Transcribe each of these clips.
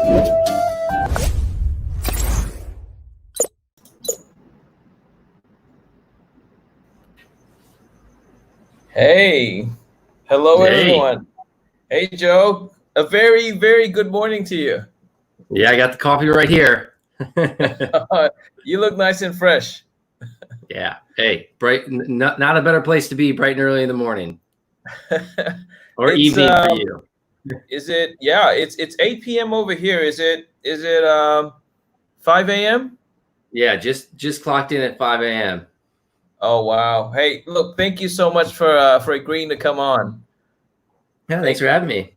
Hey, hello Hey. everyone. Hey Joe, a very, very good morning to you. Yeah, I got the coffee right here. You look nice and fresh. Yeah. Hey, not a better place to be bright and early in the morning. Or evening for you. Is it? Yeah, it's 8 p.m. over here. Is it 5 a.m.? Yeah, just clocked in at 5 a.m. Oh wow. Hey, look, thank you so much for agreeing to come on. Yeah, thanks for having me.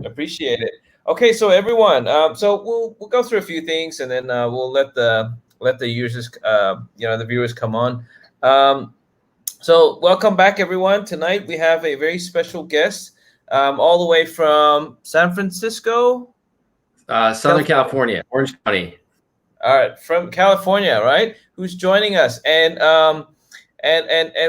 Appreciate it. Okay, so everyone, so we'll go through a few things, and then we'll let the users, the viewers come on. So welcome back, everyone. Tonight we have a very special guest, all the way from San Francisco, Southern California, Orange County. All right, from California, right? Who's joining us, and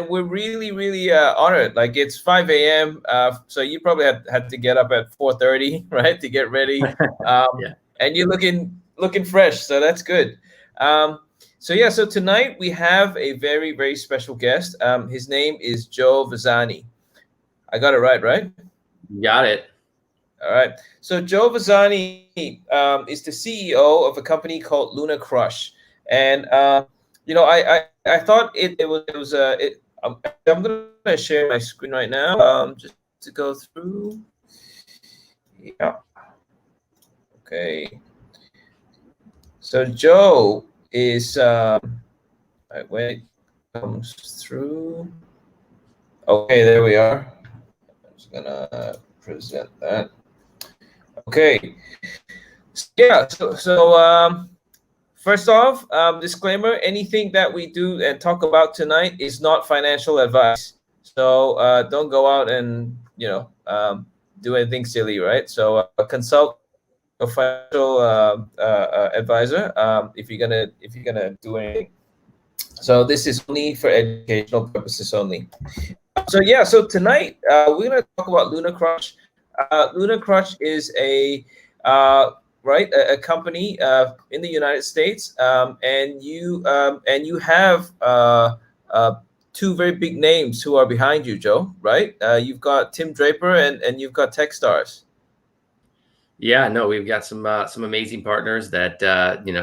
we're really, really honored. Like, it's 5 a.m. So you probably had to get up at 4:30, right, to get ready. Yeah. And you're looking fresh, so that's good. So yeah, so tonight we have a very, very special guest. His name is Joe Vezzani. I got it right? You got it. All right. So Joe Vezzani is the CEO of a company called Lunar Crush, and I thought I'm gonna share my screen right now, just to go through. Yeah. Okay. So Joe is wait, comes through. Okay, there we are. I'm just gonna present that. Okay. Yeah. So first off, disclaimer: anything that we do and talk about tonight is not financial advice. So don't go out and do anything silly, right? So consult a financial advisor if you're gonna do anything. So this is only for educational purposes only. So yeah, so tonight we're gonna talk about Lunar Crush. Lunar Crush is a company in the United States, and you have two very big names who are behind you, Joe. Right? You've got Tim Draper and you've got Techstars. Yeah, no, we've got some amazing partners that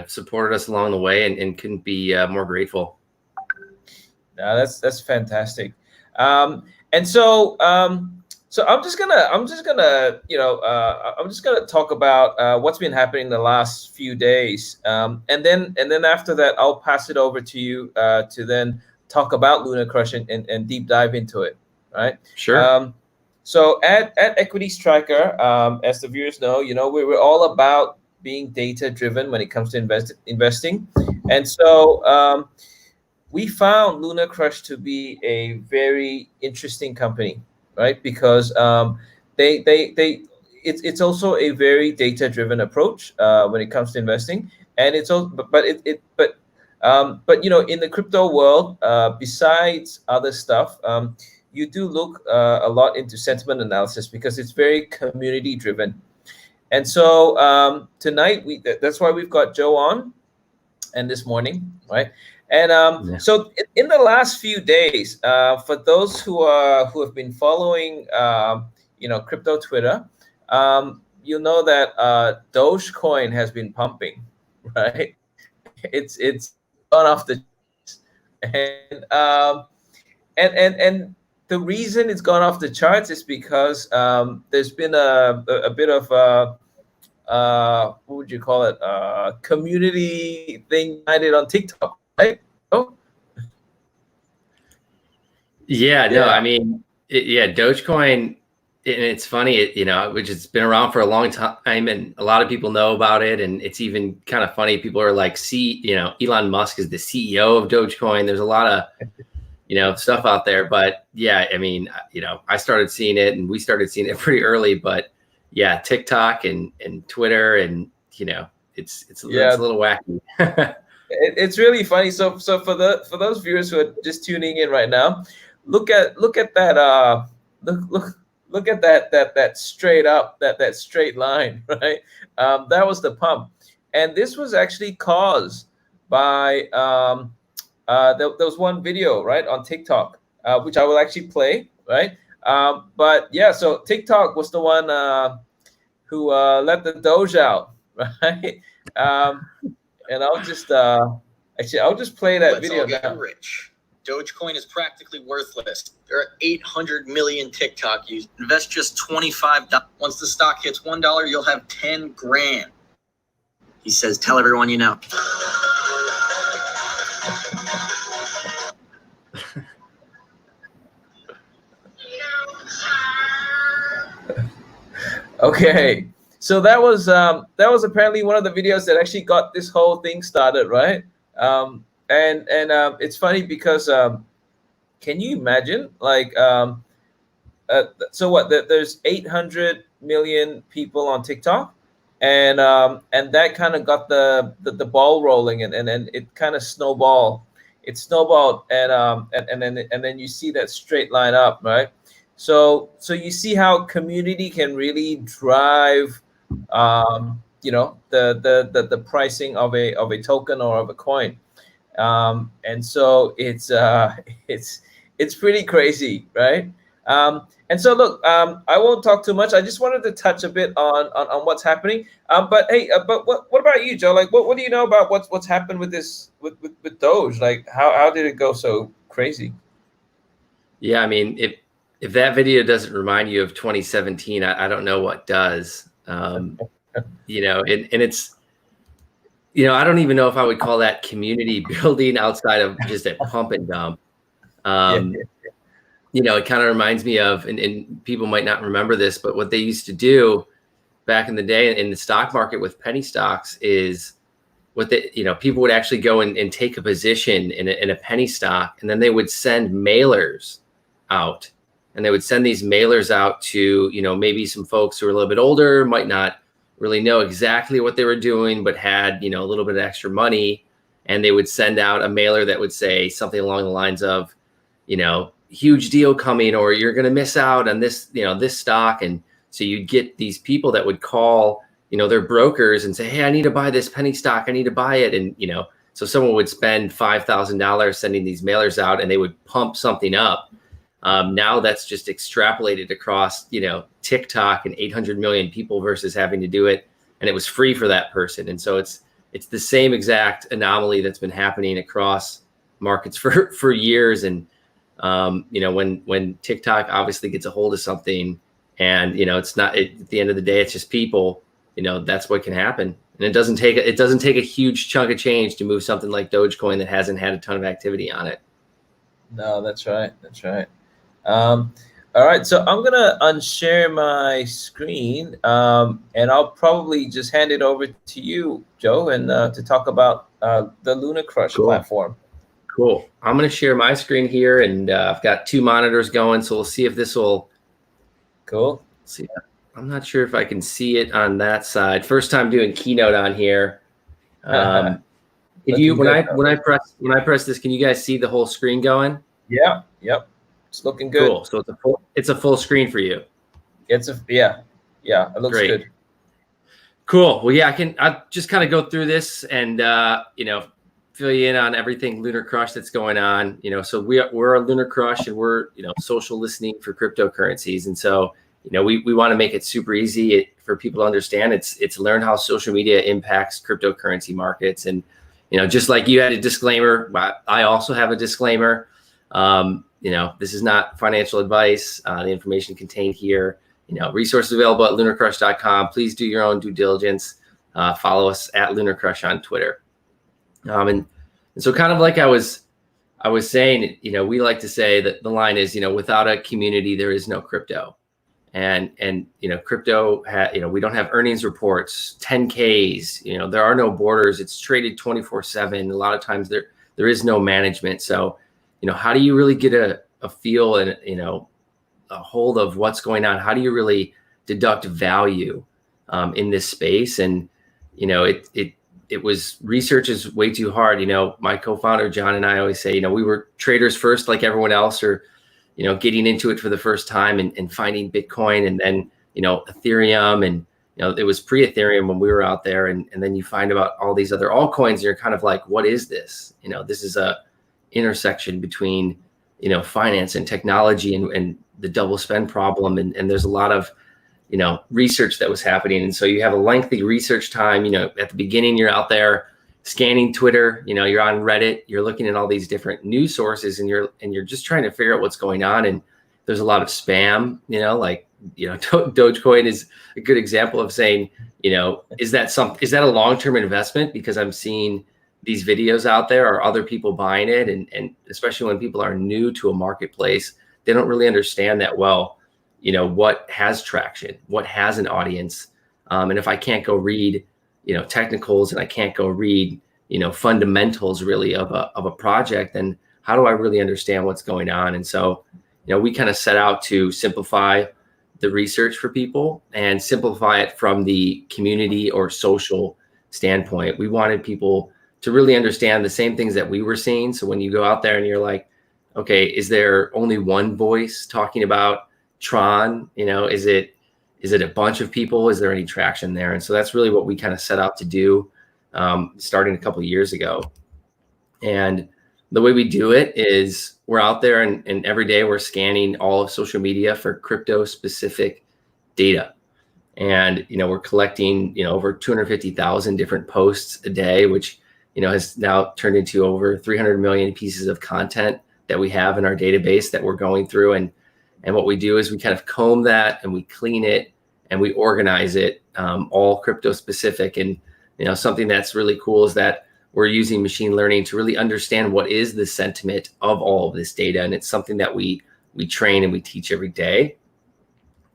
supported us along the way, and couldn't be more grateful. That's fantastic. And so I'm just gonna talk about what's been happening in the last few days, and then after that I'll pass it over to you to then talk about Lunar Crush and deep dive into it. Right? Sure. So at EquitiesTracker, as the viewers know, we're all about being data driven when it comes to investing, and so we found Lunar Crush to be a very interesting company, right? Because it's also a very data driven approach when it comes to investing, and it's also but in the crypto world, besides other stuff, you do look a lot into sentiment analysis because it's very community driven. And so tonight that's why we've got Joe on, and this morning, right? And so in the last few days, for those who have been following crypto Twitter, you'll know that Dogecoin has been pumping, right? It's gone off the and the reason it's gone off the charts is because there's been a bit of what would you call it, community thing I did on TikTok, right? Oh. Yeah, no, I mean, Dogecoin, and it's funny, which it's been around for a long time, and a lot of people know about it, and it's even kind of funny. People are like, Elon Musk is the CEO of Dogecoin. There's a lot of stuff out there, but yeah, I mean, I started seeing it, and we started seeing it pretty early, but yeah, TikTok and Twitter, and it's a little wacky. It's really funny. So for those viewers who are just tuning in right now, look at that look at that straight up, that straight line, right? That was the pump, and this was actually caused by there was one video, right, on TikTok, which I will actually play, right? But yeah, so TikTok was the one who let the Doge out, right? And I'll just actually I'll just play that video Let's all get rich. Dogecoin is practically worthless. There are 800 million TikTok users. Invest just $25. Once the stock hits $1, you'll have 10 grand. He says, tell everyone you know. Okay, so that was apparently one of the videos that actually got this whole thing started, right? And it's funny because can you imagine, like, so what? There's 800 million people on TikTok, and that kind of got the ball rolling, and it kind of snowballed. It snowballed, and then you see that straight line up, right? So you see how community can really drive, you know, the pricing of a token or of a coin, and so it's pretty crazy, right? And so look, I won't talk too much. I just wanted to touch a bit on what's happening. But hey, but what about you, Joe? Like, what do you know about what's happened with this with Doge? Like, how did it go so crazy? Yeah, I mean, if that video doesn't remind you of 2017, I don't know what does. You know, and it's, you know, I don't even know if I would call that community building outside of just a pump and dump. You know, it kind of reminds me of, and people might not remember this, but what they used to do back in the day in the stock market with penny stocks is what they, you know, people would actually go and take a position in a penny stock, and then they would send mailers out. And they would send these mailers out to, you know, maybe some folks who are a little bit older, might not really know exactly what they were doing, but had, you know, a little bit of extra money. And they would send out a mailer that would say something along the lines of, you know, huge deal coming, or you're going to miss out on this, you know, this stock. And so you'd get these people that would call, you know, their brokers and say, hey, I need to buy this penny stock. I need to buy it. And, you know, so someone would spend $5,000 sending these mailers out, and they would pump something up. Now that's just extrapolated across, you know, TikTok and 800 million people versus having to do it, and it was free for that person. And so it's the same exact anomaly that's been happening across markets for years. And you know, when TikTok obviously gets a hold of something, and you know, it's not at the end of the day, it's just people, you know, that's what can happen. And it doesn't take a huge chunk of change to move something like Dogecoin that hasn't had a ton of activity on it. No, that's right. That's right. All right, so I'm gonna unshare my screen, and I'll probably just hand it over to you, Joe, and to talk about the Lunar Crush platform. Cool. I'm gonna share my screen here, and I've got two monitors going, so we'll see if this will. Cool. See, I'm not sure if I can see it on that side. First time doing Keynote on here. If you when I press this, can you guys see the whole screen going? Yeah. Yep. It's looking good. Cool. So it's a full screen for you. Yeah. It looks great. Good. Cool. Well, yeah, I just kind of go through this and you know, fill you in on everything Lunar Crush that's going on. You know, so we're a Lunar Crush, and we're, you know, social listening for cryptocurrencies. And so, you know, we want to make it super easy for people to understand. It's learn how social media impacts cryptocurrency markets. And, you know, just like you had a disclaimer, I also have a disclaimer. You know, this is not financial advice. The information contained here, you know, resources available at lunarcrush.com. Please do your own due diligence. Follow us at LunarCrush on Twitter. And so kind of like I was saying, you know, we like to say that the line is, you know, without a community, there is no crypto. And you know, crypto, you know, we don't have earnings reports, 10Ks, you know, there are no borders. It's traded 24/7. A lot of times there is no management. So, you know, how do you really get a feel and, you know, a hold of what's going on? How do you really deduct value in this space? And, you know, it was, research is way too hard. You know, my co-founder, John, and I always say, you know, we were traders first, like everyone else, or, getting into it for the first time and finding Bitcoin, and then, Ethereum, and, it was pre-Ethereum when we were out there. And then you find about all these other altcoins, and you're kind of like, what is this? This is a intersection between, finance and technology and the double spend problem. And there's a lot of, research that was happening. And so you have a lengthy research time. At the beginning, you're out there scanning Twitter, you're on Reddit, you're looking at all these different news sources, and you're just trying to figure out what's going on. And there's a lot of spam, Dogecoin is a good example of saying, is that a long-term investment? Because I'm seeing these videos out there, or other people buying it. And especially when people are new to a marketplace, they don't really understand that well, what has traction, what has an audience. And if I can't go read, technicals, and I can't go read, fundamentals really of a project, then how do I really understand what's going on? And so, we kind of set out to simplify the research for people and simplify it from the community or social standpoint. We wanted people to really understand the same things that we were seeing. So when you go out there and you're like, okay, is there only one voice talking about Tron? Is it a bunch of people? Is there any traction there? And so that's really what we kind of set out to do, starting a couple of years ago. And the way we do it is we're out there and every day we're scanning all of social media for crypto specific data. And, we're collecting, over 250,000 different posts a day, which, has now turned into over 300 million pieces of content that we have in our database that we're going through. And what we do is we kind of comb that and we clean it and we organize it, all crypto specific. And, something that's really cool is that we're using machine learning to really understand what is the sentiment of all of this data. And it's something that we train and we teach every day.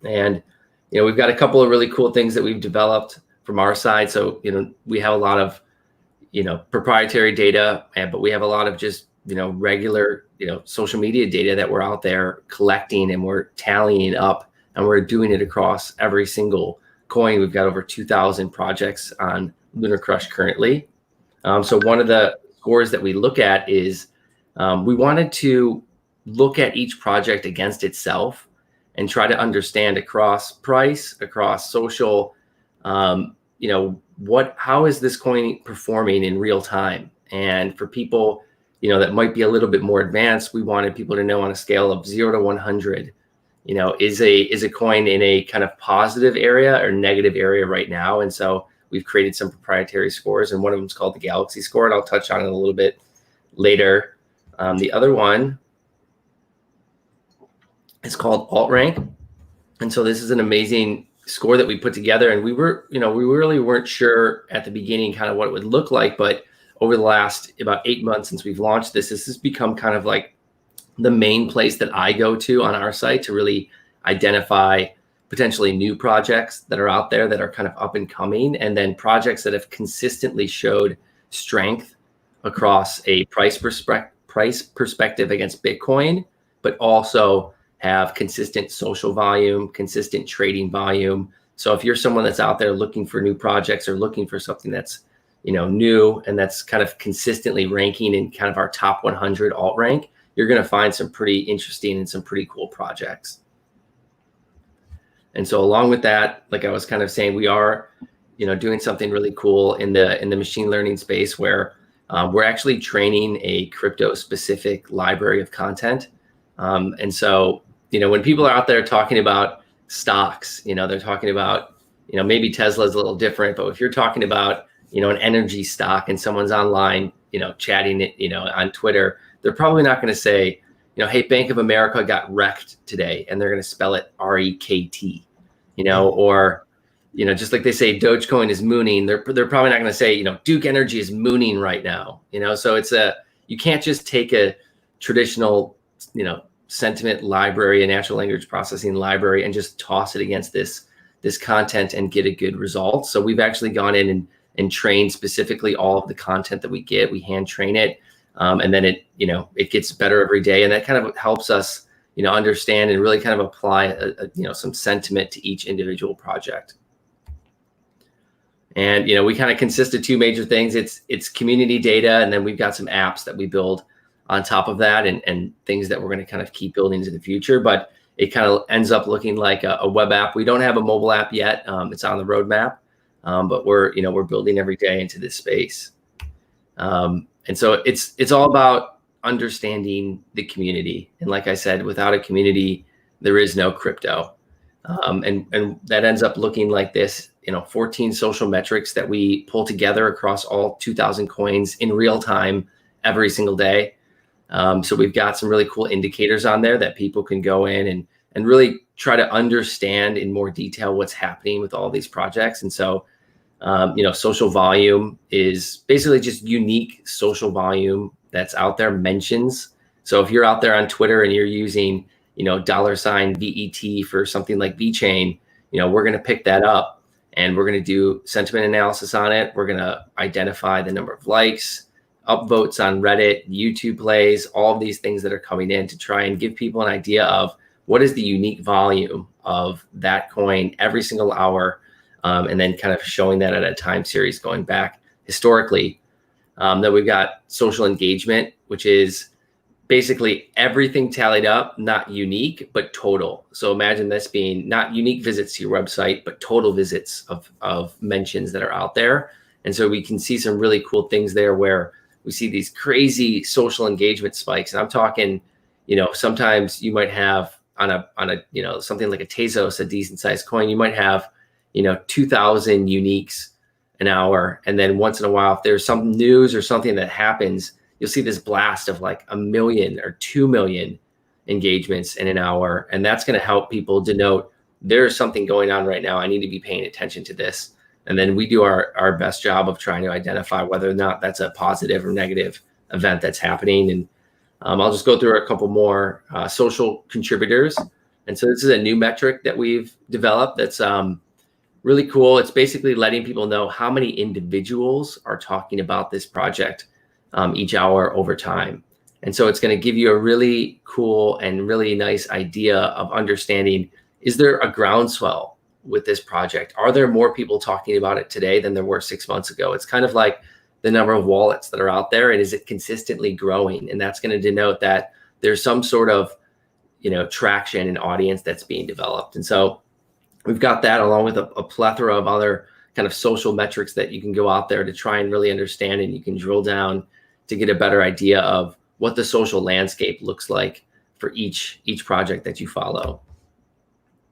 And, we've got a couple of really cool things that we've developed from our side. So, we have a lot of, proprietary data, but we have a lot of just, regular, social media data that we're out there collecting, and we're tallying up, and we're doing it across every single coin. We've got over 2,000 projects on Lunar Crush currently. So one of the scores that we look at is we wanted to look at each project against itself and try to understand across price, across social, how is this coin performing in real time? And for people, that might be a little bit more advanced, we wanted people to know on a scale of 0 to 100, is a coin in a kind of positive area or negative area right now? And so we've created some proprietary scores, and one of them is called the Galaxy score, and I'll touch on it a little bit later. The other one is called AltRank. And so this is an amazing score that we put together, and we really weren't sure at the beginning kind of what it would look like, but over the last about 8 months since we've launched this has become kind of like the main place that I go to on our site to really identify potentially new projects that are out there that are kind of up and coming, and then projects that have consistently showed strength across a price perspective against Bitcoin, but also have consistent social volume, consistent trading volume. So if you're someone that's out there looking for new projects or looking for something that's, new and that's kind of consistently ranking in kind of our top 100 alt rank, you're going to find some pretty interesting and some pretty cool projects. And so along with that, like I was kind of saying, we are, doing something really cool in the machine learning space where we're actually training a crypto specific library of content. And so, when people are out there talking about stocks, they're talking about, maybe Tesla's a little different, but if you're talking about, an energy stock and someone's online, chatting it, on Twitter, they're probably not going to say, hey, Bank of America got wrecked today, and they're going to spell it REKT, or, just like they say Dogecoin is mooning, they're probably not going to say, Duke Energy is mooning right now, so you can't just take a traditional, sentiment library, a natural language processing library, and just toss it against this content and get a good result. So we've actually gone in and trained specifically all of the content that we get. We hand train it. And then it gets better every day. And that kind of helps us, understand and really kind of apply some sentiment to each individual project. And, we kind of consist of two major things. It's community data. And then we've got some apps that we build on top of that, and things that we're going to kind of keep building into the future. But it kind of ends up looking like a web app. We don't have a mobile app yet. It's on the roadmap, but we're building every day into this space. And so it's all about understanding the community. And like I said, without a community, there is no crypto. And that ends up looking like this, 14 social metrics that we pull together across all 2,000 coins in real time every single day. So we've got some really cool indicators on there that people can go in and really try to understand in more detail what's happening with all these projects. And so, social volume is basically just unique social volume that's out there, mentions. So if you're out there on Twitter and you're using, $VET for something like VeChain, we're going to pick that up and we're going to do sentiment analysis on it. We're going to identify the number of likes, upvotes on Reddit, YouTube plays, all of these things that are coming in to try and give people an idea of what is the unique volume of that coin every single hour. And then kind of showing that at a time series going back historically. Then we've got social engagement, which is basically everything tallied up, not unique, but total. So imagine this being not unique visits to your website, but total visits of mentions that are out there. And so we can see some really cool things there where we see these crazy social engagement spikes. And I'm talking, sometimes you might have on a something like a Tezos, a decent sized coin, you might have 2,000 uniques an hour. And then once in a while, if there's some news or something that happens, you'll see this blast of like 1 million or 2 million engagements in an hour. And that's going to help people denote there's something going on right now. I need to be paying attention to this. And then we do our best job of trying to identify whether or not that's a positive or negative event that's happening. And I'll just go through a couple more social contributors. And so this is a new metric that we've developed that's really cool. It's basically letting people know how many individuals are talking about this project each hour over time. And so it's going to give you a really cool and really nice idea of understanding, is there a groundswell with this project? Are there more people talking about it today than there were 6 months ago? It's kind of like the number of wallets that are out there, and is it consistently growing? And that's going to denote that there's some sort of, traction and audience that's being developed. And so we've got that along with a plethora of other kind of social metrics that you can go out there to try and really understand, and you can drill down to get a better idea of what the social landscape looks like for each project that you follow.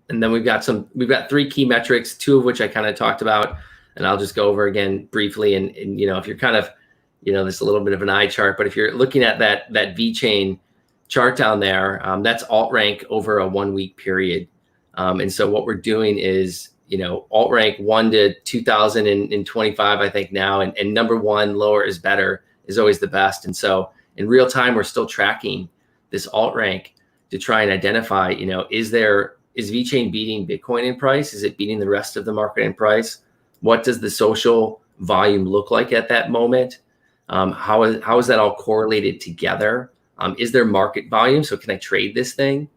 And then we've got 3 key metrics, 2 of which I kind of talked about, and I'll just go over again briefly. And if you're kind of, there's a little bit of an eye chart, but if you're looking at that VeChain chart down there, that's alt rank over a 1 week period. And so what we're doing is, alt rank 1 to 2025, I think now, and number 1, lower is better, is always the best. And so in real time, we're still tracking this alt rank to try and identify, is VeChain beating Bitcoin in price? Is it beating the rest of the market in price? What does the social volume look like at that moment? How is that all correlated together? Is there market volume? So can I trade this thing?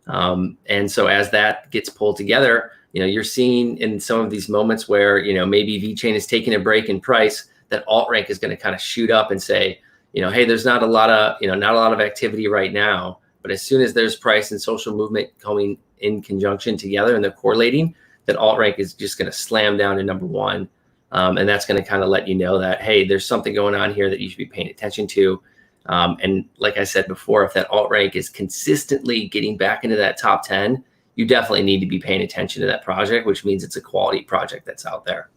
And so as that gets pulled together, you're seeing in some of these moments where, maybe VeChain is taking a break in price, that alt rank is going to kind of shoot up and say, hey, there's not a lot of activity right now, but as soon as there's price and social movement coming in conjunction together and they're correlating, that alt rank is just going to slam down to number 1. And that's going to kind of let you know that, hey, there's something going on here that you should be paying attention to. And like I said before, if that alt rank is consistently getting back into that top 10, you definitely need to be paying attention to that project, which means it's a quality project that's out there.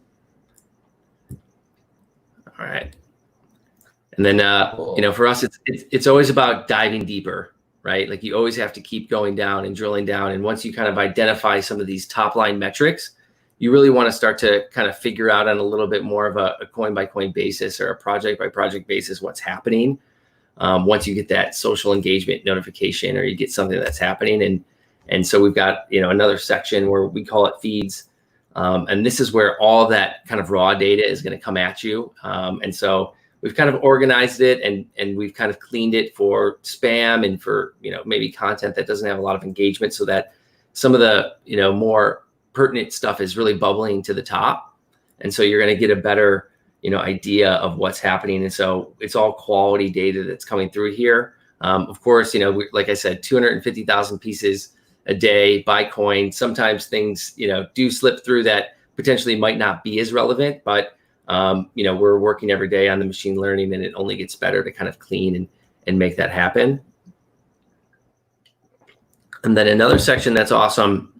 All right. And then, for us, it's always about diving deeper, right? Like you always have to keep going down and drilling down. And once you kind of identify some of these top line metrics, you really want to start to kind of figure out on a little bit more of a coin by coin basis or a project by project basis what's happening. Once you get that social engagement notification or you get something that's happening. And so we've got, another section where we call it feeds. And this is where all that kind of raw data is going to come at you. And so we've kind of organized it and we've kind of cleaned it for spam and for, maybe content that doesn't have a lot of engagement, so that some of the, more pertinent stuff is really bubbling to the top. And so you're going to get a better, idea of what's happening. And so it's all quality data that's coming through here. Of course, like I said, 250,000 pieces a day by coin. Sometimes things, do slip through that potentially might not be as relevant, but we're working every day on the machine learning, and it only gets better to kind of clean and make that happen. And then another section that's awesome,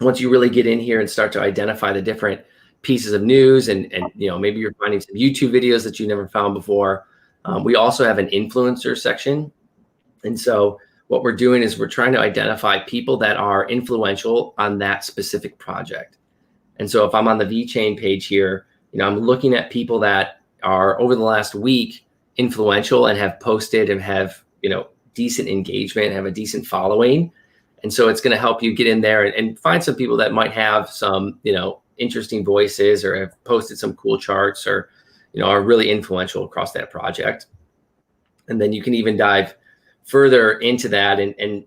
once you really get in here and start to identify the different pieces of news, and maybe you're finding some YouTube videos that you never found before. We also have an influencer section. And so what we're doing is we're trying to identify people that are influential on that specific project. And so if I'm on the VeChain page here, I'm looking at people that are over the last week influential and have posted and have, decent engagement, have a decent following. And so it's going to help you get in there and find some people that might have some, interesting voices, or have posted some cool charts, or, are really influential across that project. And then you can even dive further into that. And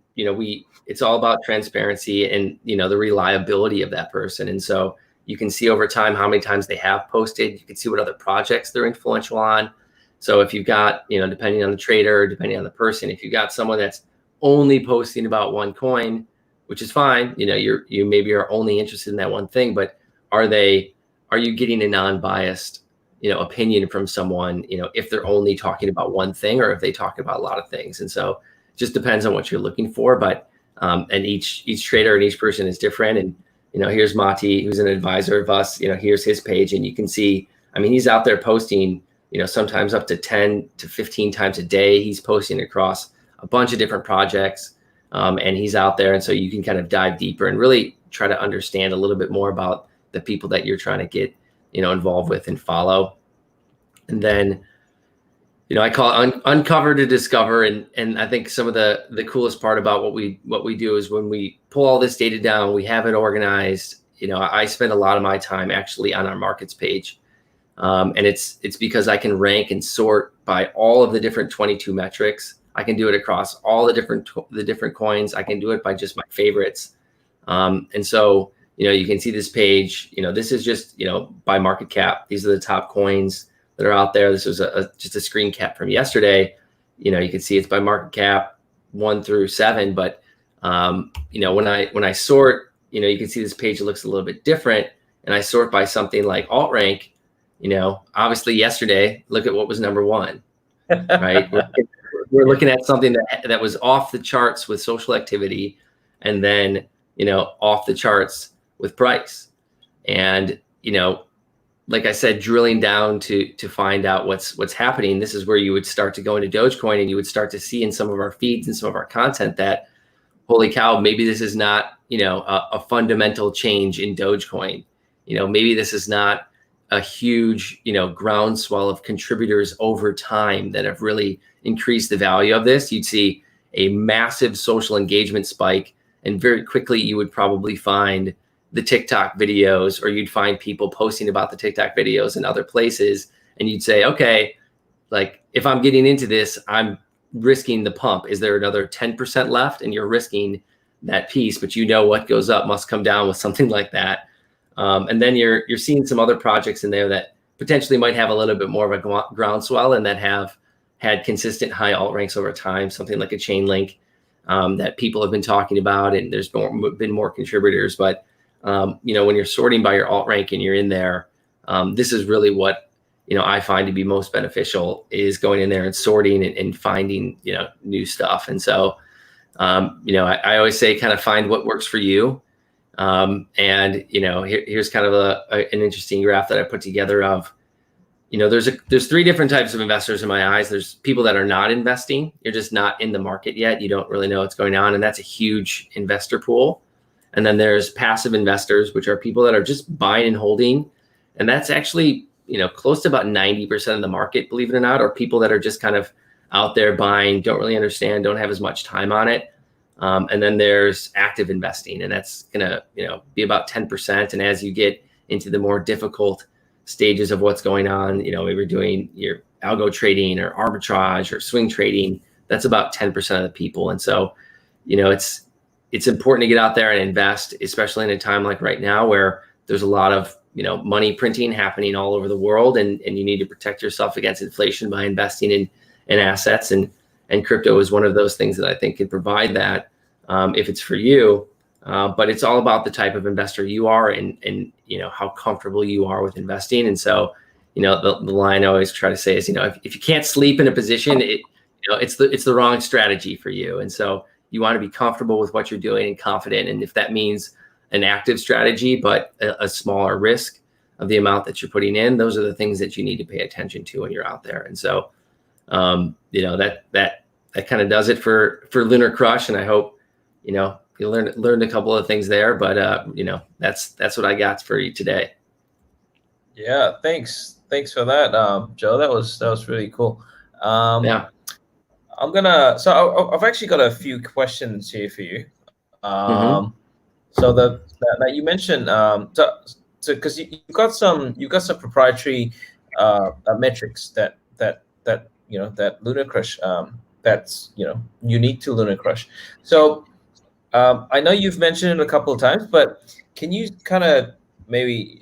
it's all about transparency and, the reliability of that person. And so you can see over time how many times they have posted. You can see what other projects they're influential on. So if you've got, depending on the trader, depending on the person, if you've got someone that's only posting about one coin, which is fine, you maybe are only interested in that one thing, but are you getting a non-biased, opinion from someone, if they're only talking about one thing, or if they talk about a lot of things. And so it just depends on what you're looking for. But and each trader and each person is different. And here's Mati, who's an advisor of us. Here's his page, and you can see, he's out there posting, sometimes up to 10 to 15 times a day. He's posting across a bunch of different projects, and he's out there. And so you can kind of dive deeper and really try to understand a little bit more about the people that you're trying to get, involved with and follow. And then, I call it uncover to discover. And I think some of the coolest part about what we do is when we pull all this data down, we have it organized. I spend a lot of my time actually on our markets page. And it's because I can rank and sort by all of the different 22 metrics. I can do it across all the different coins. I can do it by just my favorites. And so, you can see this page, this is just, by market cap. These are the top coins that are out there. This was just a screen cap from yesterday. You can see it's by market cap 1 through 7. But, when I sort, you can see this page looks a little bit different. And I sort by something like alt rank, obviously yesterday, look at what was number 1, right? We're looking at something that was off the charts with social activity, and then, off the charts with price. And, like I said, drilling down to find out what's happening. This is where you would start to go into Dogecoin, and you would start to see in some of our feeds and some of our content that, holy cow, maybe this is not, a fundamental change in Dogecoin. Maybe this is not a huge, groundswell of contributors over time that have really increased the value of this. You'd see a massive social engagement spike, and very quickly you would probably find the TikTok videos, or you'd find people posting about the TikTok videos in other places. And you'd say, okay, like if I'm getting into this, I'm risking the pump. Is there another 10% left? And you're risking that piece, but what goes up must come down with something like that. And then you're seeing some other projects in there that potentially might have a little bit more of a groundswell, and that have had consistent high alt ranks over time, something like a Chainlink that people have been talking about, and there's been more contributors. But when you're sorting by your alt rank and you're in there, this is really what I find to be most beneficial, is going in there and sorting and finding new stuff. And so I always say kind of find what works for you. And here's kind of an interesting graph that I put together of, there's 3 different types of investors in my eyes. There's people that are not investing. You're just not in the market yet. You don't really know what's going on, and that's a huge investor pool. And then there's passive investors, which are people that are just buying and holding. And that's actually, close to about 90% of the market, believe it or not, or people that are just kind of out there buying, don't really understand, don't have as much time on it. And then there's active investing, and that's going to, be about 10%. And as you get into the more difficult stages of what's going on, maybe you're doing your algo trading or arbitrage or swing trading, that's about 10% of the people. And so, it's important to get out there and invest, especially in a time like right now where there's a lot of, money printing happening all over the world, and you need to protect yourself against inflation by investing in assets. And And crypto is one of those things that I think can provide that if it's for you. But it's all about the type of investor you are and how comfortable you are with investing. And so, the line I always try to say is, if you can't sleep in a position, it's the wrong strategy for you. And so you want to be comfortable with what you're doing and confident. And if that means an active strategy, but a smaller risk of the amount that you're putting in, those are the things that you need to pay attention to when you're out there. And so, that kind of does it for Lunar Crush. And I hope, you learned a couple of things there, but that's what I got for you today. Yeah, thanks for that, Joe. That was really cool. Yeah, I've actually got a few questions here for you. So that you mentioned, because you've got some proprietary metrics that Lunar Crush, that's unique to Lunar Crush. So I know you've mentioned it a couple of times, but can you kind of maybe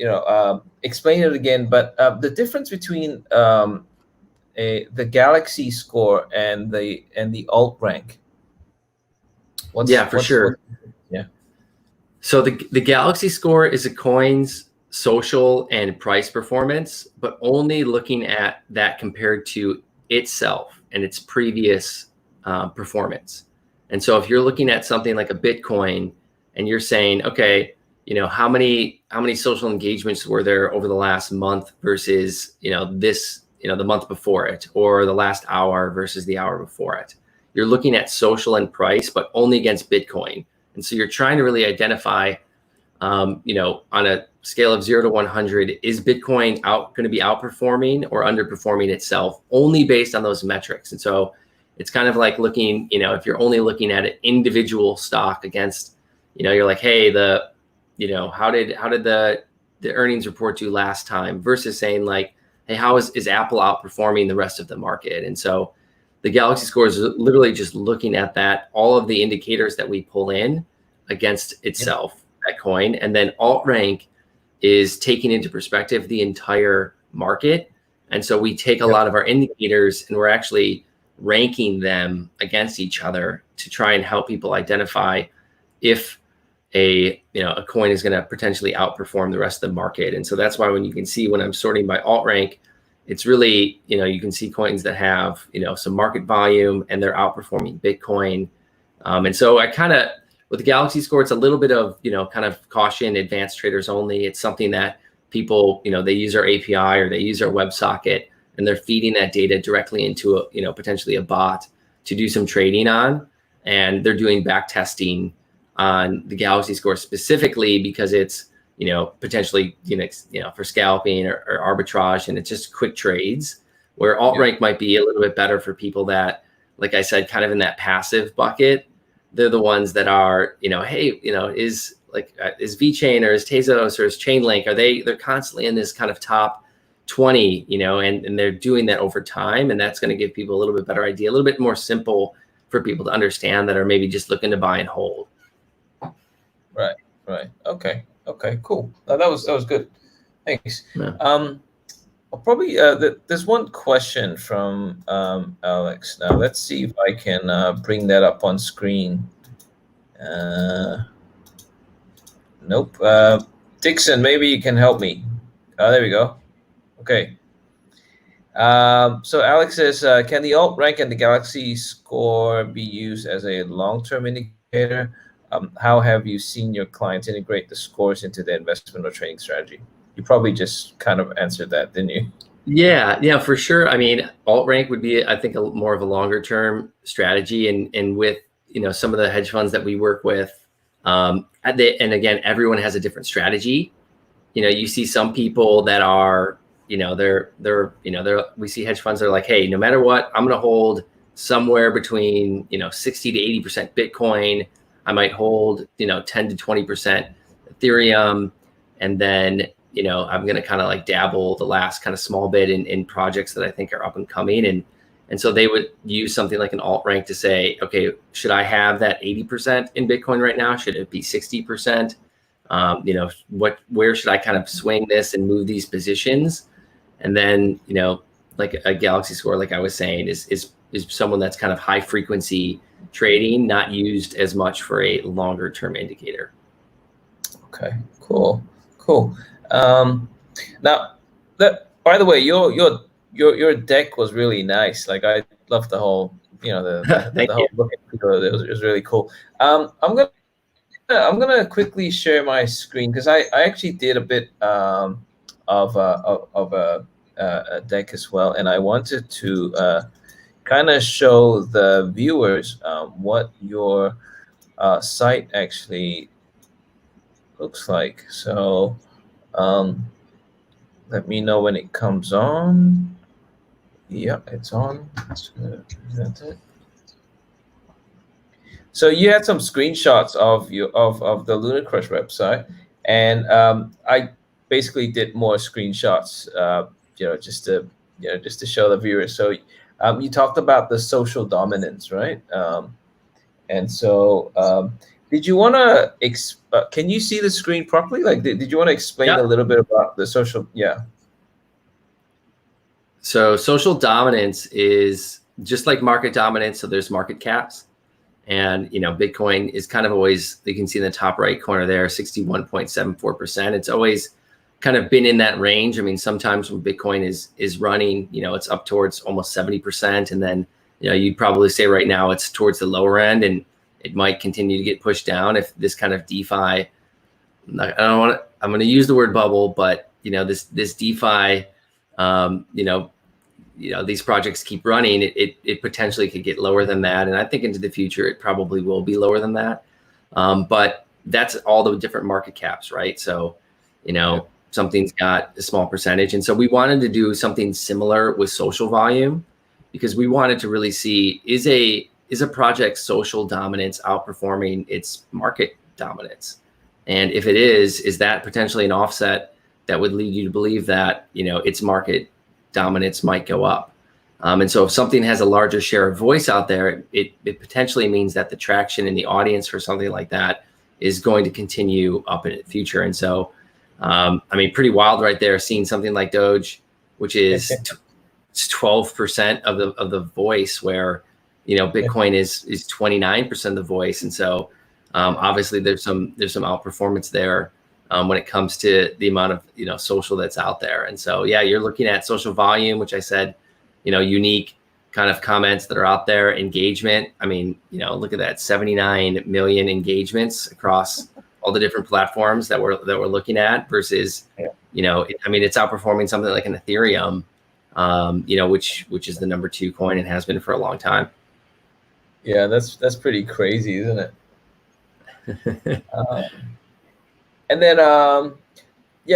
explain it again? But the difference between the Galaxy score and the alt rank. Sure. So the Galaxy score is a coin's social and price performance, but only looking at that compared to itself and its previous performance. And so if you're looking at something like a Bitcoin and you're saying, okay, how many social engagements were there over the last month versus, the month before it, or the last hour versus the hour before it. You're looking at social and price, but only against Bitcoin. And so you're trying to really identify, on a scale of 0 to 100, is Bitcoin going to be outperforming or underperforming itself only based on those metrics? And so it's kind of like looking, if you're only looking at an individual stock against, you're like, hey, how did the earnings report do last time, versus saying like, hey, how is Apple outperforming the rest of the market? And so the Galaxy score is literally just looking at that, all of the indicators that we pull in against itself, that coin. And then alt rank is taking into perspective the entire market. And so we take a lot of our indicators and we're actually ranking them against each other to try and help people identify if a coin is going to potentially outperform the rest of the market. And so that's why when you can see when I'm sorting by alt rank, it's really, you can see coins that have, some market volume and they're outperforming Bitcoin. And so I kind of, with the Galaxy score, it's a little bit of, kind of caution, advanced traders only. It's something that people, they use our API or they use our WebSocket and they're feeding that data directly into a, potentially a bot to do some trading on. And they're doing back testing on the Galaxy score specifically because it's, potentially, for scalping or arbitrage, and it's just quick trades, where alt rank might be a little bit better for people that, like I said, kind of in that passive bucket. They're the ones that are, hey, is VeChain or is Tezos or is Chainlink, they're constantly in this kind of top 20, and they're doing that over time. And that's going to give people a little bit better idea, a little bit more simple for people to understand that are maybe just looking to buy and hold. Right. Okay, cool. That was good. Thanks. Yeah. I'll probably there's one question from Alex. Now let's see if I can bring that up on screen. Nope. Dixon, maybe you can help me. There we go. Okay. So Alex says, can the alt rank and the Galaxy score be used as a long-term indicator? How have you seen your clients integrate the scores into their investment or trading strategy? You probably just kind of answered that, didn't you? Yeah, for sure. I mean, alt rank would be, I think, more of a longer term strategy. And with, some of the hedge funds that we work with, and again, everyone has a different strategy. You see some people that are, we see hedge funds that are like, hey, no matter what, I'm going to hold somewhere between, 60 to 80% Bitcoin. I might hold, 10 to 20% Ethereum. And then, I'm going to kind of like dabble the last kind of small bit in projects that I think are up and coming. And so they would use something like an alt rank to say, okay, should I have that 80% in Bitcoin right now? Should it be 60%? Where should I kind of swing this and move these positions? And then, like a Galaxy score, like I was saying, is someone that's kind of high frequency trading, not used as much for a longer term indicator. Okay, cool. Now, by the way, your deck was really nice. Like, I love the whole, the whole look at it. It was really cool. I'm gonna quickly share my screen because I actually did a bit of a deck as well, and I wanted to kind of show the viewers what your site actually looks like. So let me know when it comes on. Yep, it's on. Let's present it. So you had some screenshots of the Lunar Crush website, and I basically did more screenshots, just to show the viewers. So you talked about the social dominance, right? And so did you want to can you see the screen properly? Like, did you want to explain a little bit about the social? Yeah. So social dominance is just like market dominance. So there's market caps. And, Bitcoin is kind of always, you can see in the top right corner there, 61.74%. It's always kind of been in that range. I mean, sometimes when Bitcoin is running, it's up towards almost 70%. And then, you'd probably say right now it's towards the lower end, and it might continue to get pushed down if this kind of DeFi, I'm going to use the word bubble, but, this DeFi, these projects keep running, it potentially could get lower than that. And I think into the future, it probably will be lower than that. But that's all the different market caps, right? So, something's got a small percentage. And so we wanted to do something similar with social volume, because we wanted to really see, is a project's social dominance outperforming its market dominance? And if it is that potentially an offset that would lead you to believe that, its market dominance might go up. And so if something has a larger share of voice out there, it potentially means that the traction in the audience for something like that is going to continue up in the future. And so, pretty wild right there, seeing something like Doge, which is 12% of the voice, where, Bitcoin is 29% of the voice. And so obviously there's some outperformance there when it comes to the amount of, social that's out there. And so, yeah, you're looking at social volume, which I said, unique kind of comments that are out there, engagement. I mean, look at that, 79 million engagements across all the different platforms that we're looking at versus, it's outperforming something like an Ethereum, which is the number 2 coin and has been for a long time. Yeah, that's pretty crazy, isn't it? And then,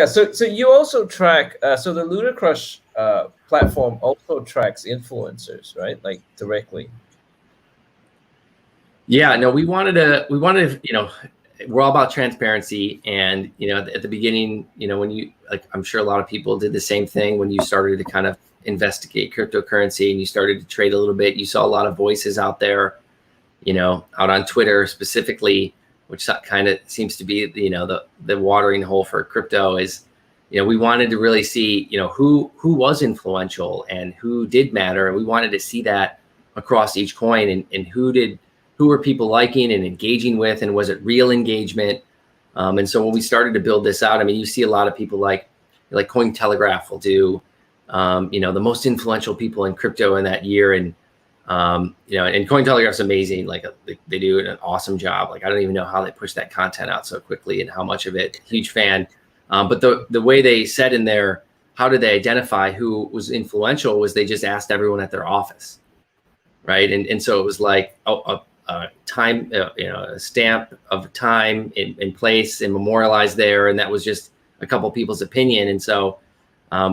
so you also track, so the Lunar Crush platform also tracks influencers, right? Like, directly. Yeah, no, we wanted to, we're all about transparency. And, at the beginning, when you, like, I'm sure a lot of people did the same thing when you started to kind of investigate cryptocurrency and you started to trade a little bit. You saw a lot of voices out there, out on Twitter specifically, which kind of seems to be, the watering hole for crypto is, we wanted to really see, who was influential and who did matter. And we wanted to see that across each coin, and who were people liking and engaging with, and was it real engagement? And so when we started to build this out, you see a lot of people like Cointelegraph will do, the most influential people in crypto in that year. And, and Cointelegraph's amazing. Like, they do an awesome job. Like, I don't even know how they push that content out so quickly and how much of it, huge fan. But the way they said in there, how did they identify who was influential, was they just asked everyone at their office, right? And so it was like a time, a stamp of time in place and memorialized there. And that was just a couple people's opinion. And so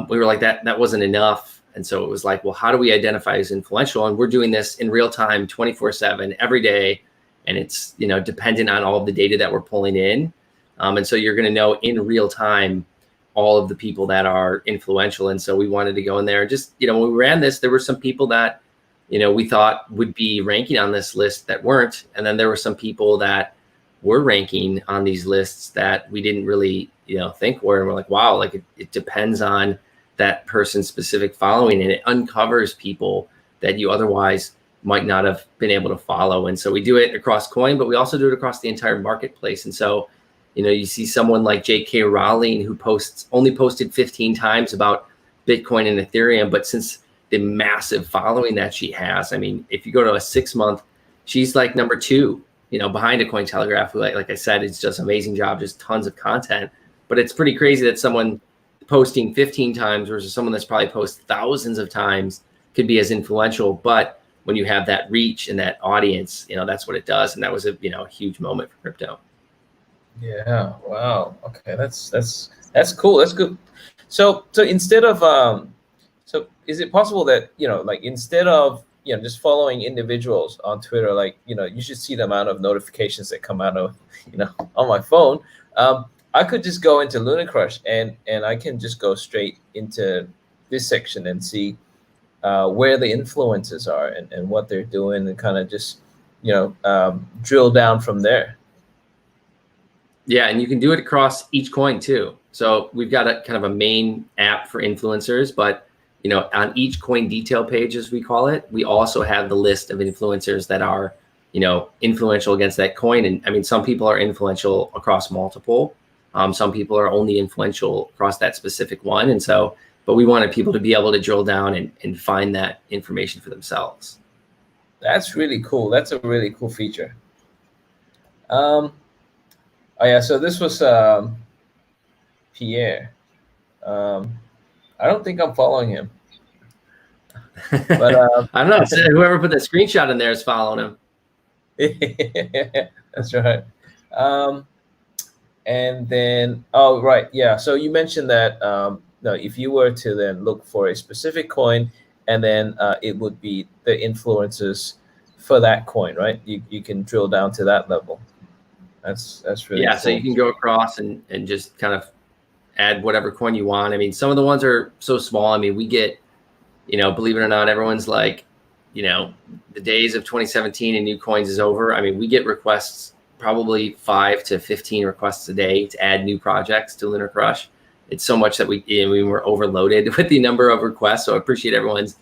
we were like, that wasn't enough. And so it was like, well, how do we identify as influential? And we're doing this in real time, 24/7, every day. And it's, dependent on all of the data that we're pulling in. And so you're going to know in real time all of the people that are influential. And so we wanted to go in there and just, when we ran this, there were some people that, we thought would be ranking on this list that weren't. And then there were some people that were ranking on these lists that we didn't really, think were. And we're like, wow, like it depends on, that person's specific following, and it uncovers people that you otherwise might not have been able to follow. And so we do it across coin, but we also do it across the entire marketplace. And so, you know, you see someone like J.K. Rowling who only posted 15 times about Bitcoin and Ethereum, but since the massive following that she has, I mean, if you go to a 6-month, she's like number 2, you know, behind a Cointelegraph, who, like I said, it's just an amazing job, just tons of content. But it's pretty crazy that someone posting 15 times versus someone that's probably posted thousands of times could be as influential. But when you have that reach and that audience, you know, that's what it does. And that was a, you know, a huge moment for crypto. Yeah. Wow. Okay. That's cool. That's good. So instead of so is it possible that, you know, like instead of, you know, just following individuals on Twitter, like, you know, you should see the amount of notifications that come out of, you know, on my phone. I could just go into Lunar Crush and I can just go straight into this section and see where the influencers are and what they're doing, and kind of just, you know, drill down from there. Yeah, and you can do it across each coin too. So we've got a kind of a main app for influencers, but, you know, on each coin detail page, as we call it, we also have the list of influencers that are, you know, influential against that coin. And I mean, some people are influential across multiple. Some people are only influential across that specific one. And so, but we wanted people to be able to drill down and find that information for themselves. That's really cool. That's a really cool feature. Oh yeah, so this was Pierre. I don't think I'm following him. But I don't know. So whoever put the screenshot in there is following him. That's right. And then, oh, right. Yeah. So you mentioned that no, if you were to then look for a specific coin, and then it would be the influencers for that coin, right? You can drill down to that level. That's really cool. So you can go across and just kind of add whatever coin you want. I mean, some of the ones are so small. I mean, we get, you know, believe it or not, everyone's like, you know, the days of 2017 and new coins is over. I mean, we get requests, probably 5 to 15 requests a day to add new projects to Lunar Crush. It's so much that we were overloaded with the number of requests. So I appreciate everyone's,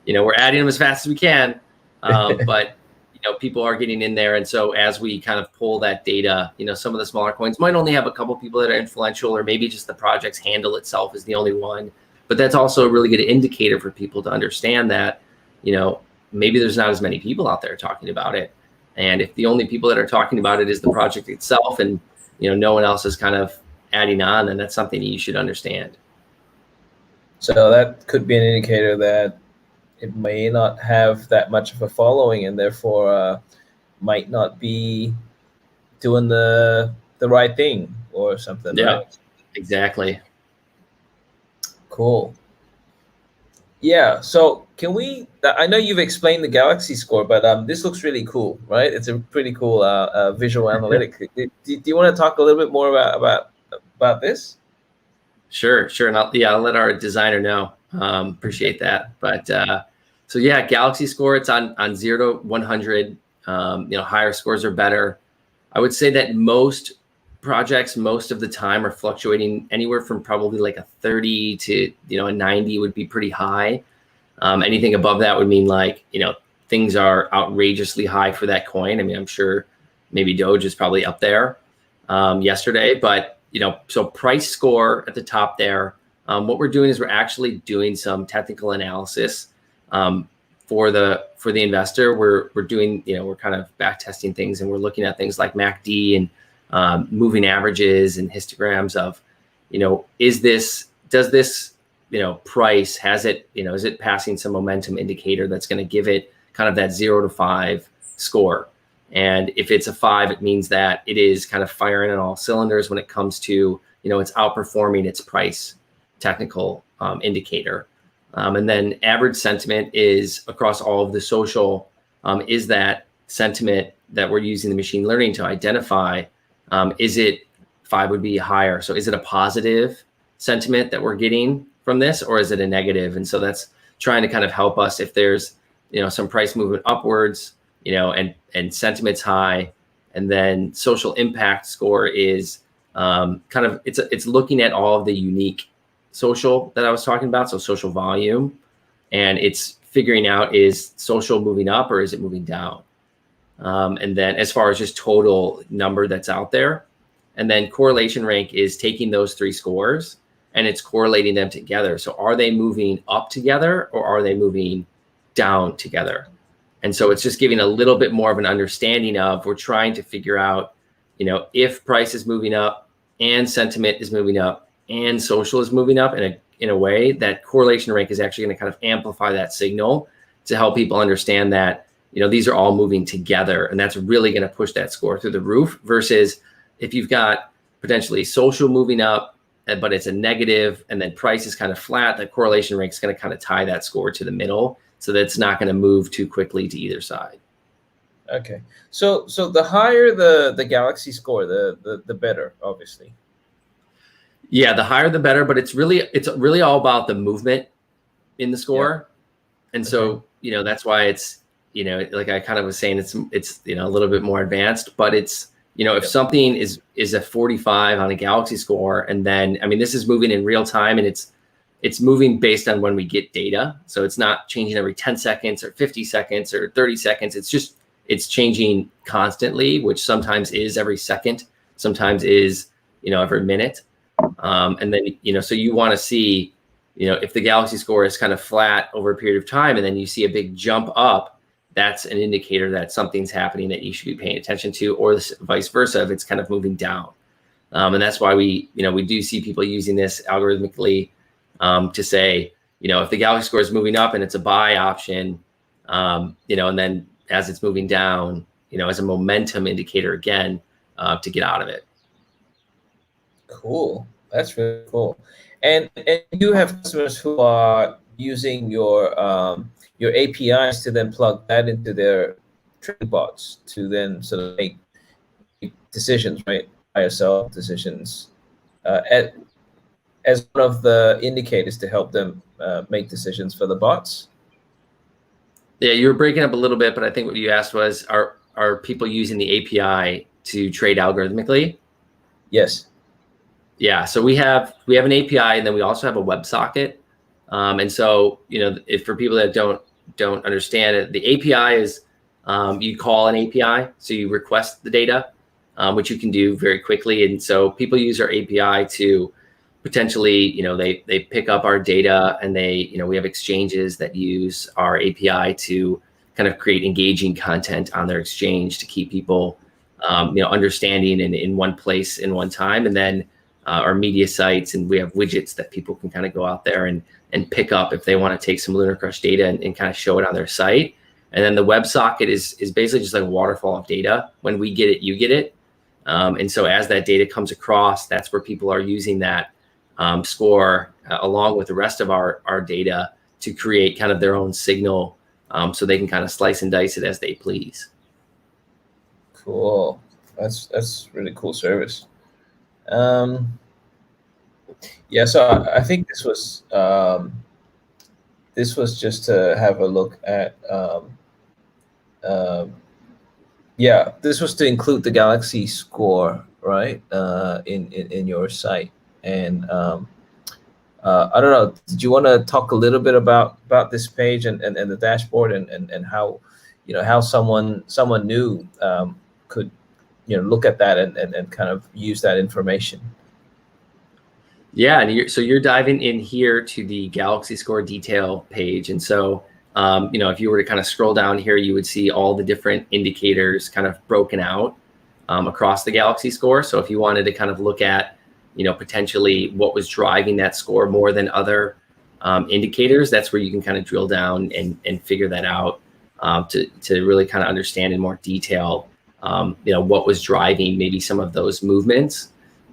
you know, we're adding them as fast as we can. But, you know, people are getting in there. And so as we kind of pull that data, you know, some of the smaller coins might only have a couple people that are influential, or maybe just the project's handle itself is the only one. But that's also a really good indicator for people to understand that, you know, maybe there's not as many people out there talking about it. And if the only people that are talking about it is the project itself, and, you know, no one else is kind of adding on, then that's something you should understand. So that could be an indicator that it may not have that much of a following, and therefore might not be doing the right thing or something. Yeah, right? Exactly. Cool. Yeah. So can we? I know you've explained the Galaxy score, but this looks really cool, right? It's a pretty cool visual analytic. Do you want to talk a little bit more about this? Sure. And I'll let our designer know. Appreciate that. But so yeah, Galaxy score, it's on 0 to 100. You know, higher scores are better. I would say that most projects, most of the time, are fluctuating anywhere from probably like a 30 to, you know, a 90 would be pretty high. Anything above that would mean, like, you know, things are outrageously high for that coin. I mean, I'm sure maybe Doge is probably up there yesterday, but, you know, so price score at the top there. What we're doing is we're actually doing some technical analysis for the investor. We're doing, you know, we're kind of back testing things, and we're looking at things like MACD and moving averages and histograms of, you know, does this, you know, price, has it, you know, is it passing some momentum indicator that's going to give it kind of that 0 to 5 score? And if it's a 5, it means that it is kind of firing on all cylinders when it comes to, you know, it's outperforming its price technical indicator. And then average sentiment is across all of the social, is that sentiment that we're using the machine learning to identify. Is it 5 would be higher? So is it a positive sentiment that we're getting from this, or is it a negative? And so that's trying to kind of help us if there's, you know, some price movement upwards, you know, and sentiment's high. And then social impact score is kind of, it's looking at all of the unique social that I was talking about, so social volume, and it's figuring out, is social moving up or is it moving down? And then as far as just total number that's out there, and then correlation rank is taking those three scores and it's correlating them together. So are they moving up together or are they moving down together? And so it's just giving a little bit more of an understanding of, we're trying to figure out, you know, if price is moving up and sentiment is moving up and social is moving up in a way that correlation rank is actually going to kind of amplify that signal to help people understand that, you know, these are all moving together, and that's really going to push that score through the roof, versus if you've got potentially social moving up, but it's a negative, and then price is kind of flat, that correlation rank is going to kind of tie that score to the middle so that it's not going to move too quickly to either side. Okay. So the higher the Galaxy score, the better, obviously. Yeah, the higher the better, but it's really all about the movement in the score. Yeah. And so, you know, that's why it's, you know, like I kind of was saying, it's you know, a little bit more advanced, but it's, you know, if something is a 45 on a Galaxy score, and then, I mean, this is moving in real time, and it's moving based on when we get data. So it's not changing every 10 seconds or 50 seconds or 30 seconds. It's changing constantly, which sometimes is every second, sometimes is, you know, every minute. And then, you know, so you want to see, you know, if the Galaxy score is kind of flat over a period of time, and then you see a big jump up, that's an indicator that something's happening that you should be paying attention to, or vice versa, if it's kind of moving down. And that's why we do see people using this algorithmically to say, you know, if the Galaxy score is moving up and it's a buy option, you know, and then as it's moving down, you know, as a momentum indicator again, to get out of it. Cool. That's really cool. And you have customers who are using your APIs to then plug that into their trading bots to then sort of make decisions, right? Buy or sell decisions, as one of the indicators to help them make decisions for the bots. Yeah, you were breaking up a little bit, but I think what you asked was, are people using the API to trade algorithmically? Yes. Yeah, so we have an API, and then we also have a WebSocket. And so, you know, if for people that don't understand it, the API is you call an API, so you request the data, which you can do very quickly. And so people use our API to potentially, you know, they pick up our data, and you know, we have exchanges that use our API to kind of create engaging content on their exchange to keep people, you know, understanding in one place in one time. And then our media sites, and we have widgets that people can kind of go out there and pick up if they want to take some Lunar Crush data and kind of show it on their site. And then the WebSocket is basically just like a waterfall of data. When we get it, you get it. And so as that data comes across, that's where people are using that score along with the rest of our data to create kind of their own signal, so they can kind of slice and dice it as they please. Cool. That's really cool service. Yeah, so I think this was just to have a look at. Yeah, this was to include the Galaxy score, right? In your site, and I don't know. Did you want to talk a little bit about this page and the dashboard and how, you know, how someone new could, you know, look at that and kind of use that information? Yeah, and so you're diving in here to the Galaxy score detail page. And so, you know, if you were to kind of scroll down here, you would see all the different indicators kind of broken out across the Galaxy score. So if you wanted to kind of look at, you know, potentially what was driving that score more than other indicators, that's where you can kind of drill down and figure that out to really kind of understand in more detail, you know, what was driving maybe some of those movements.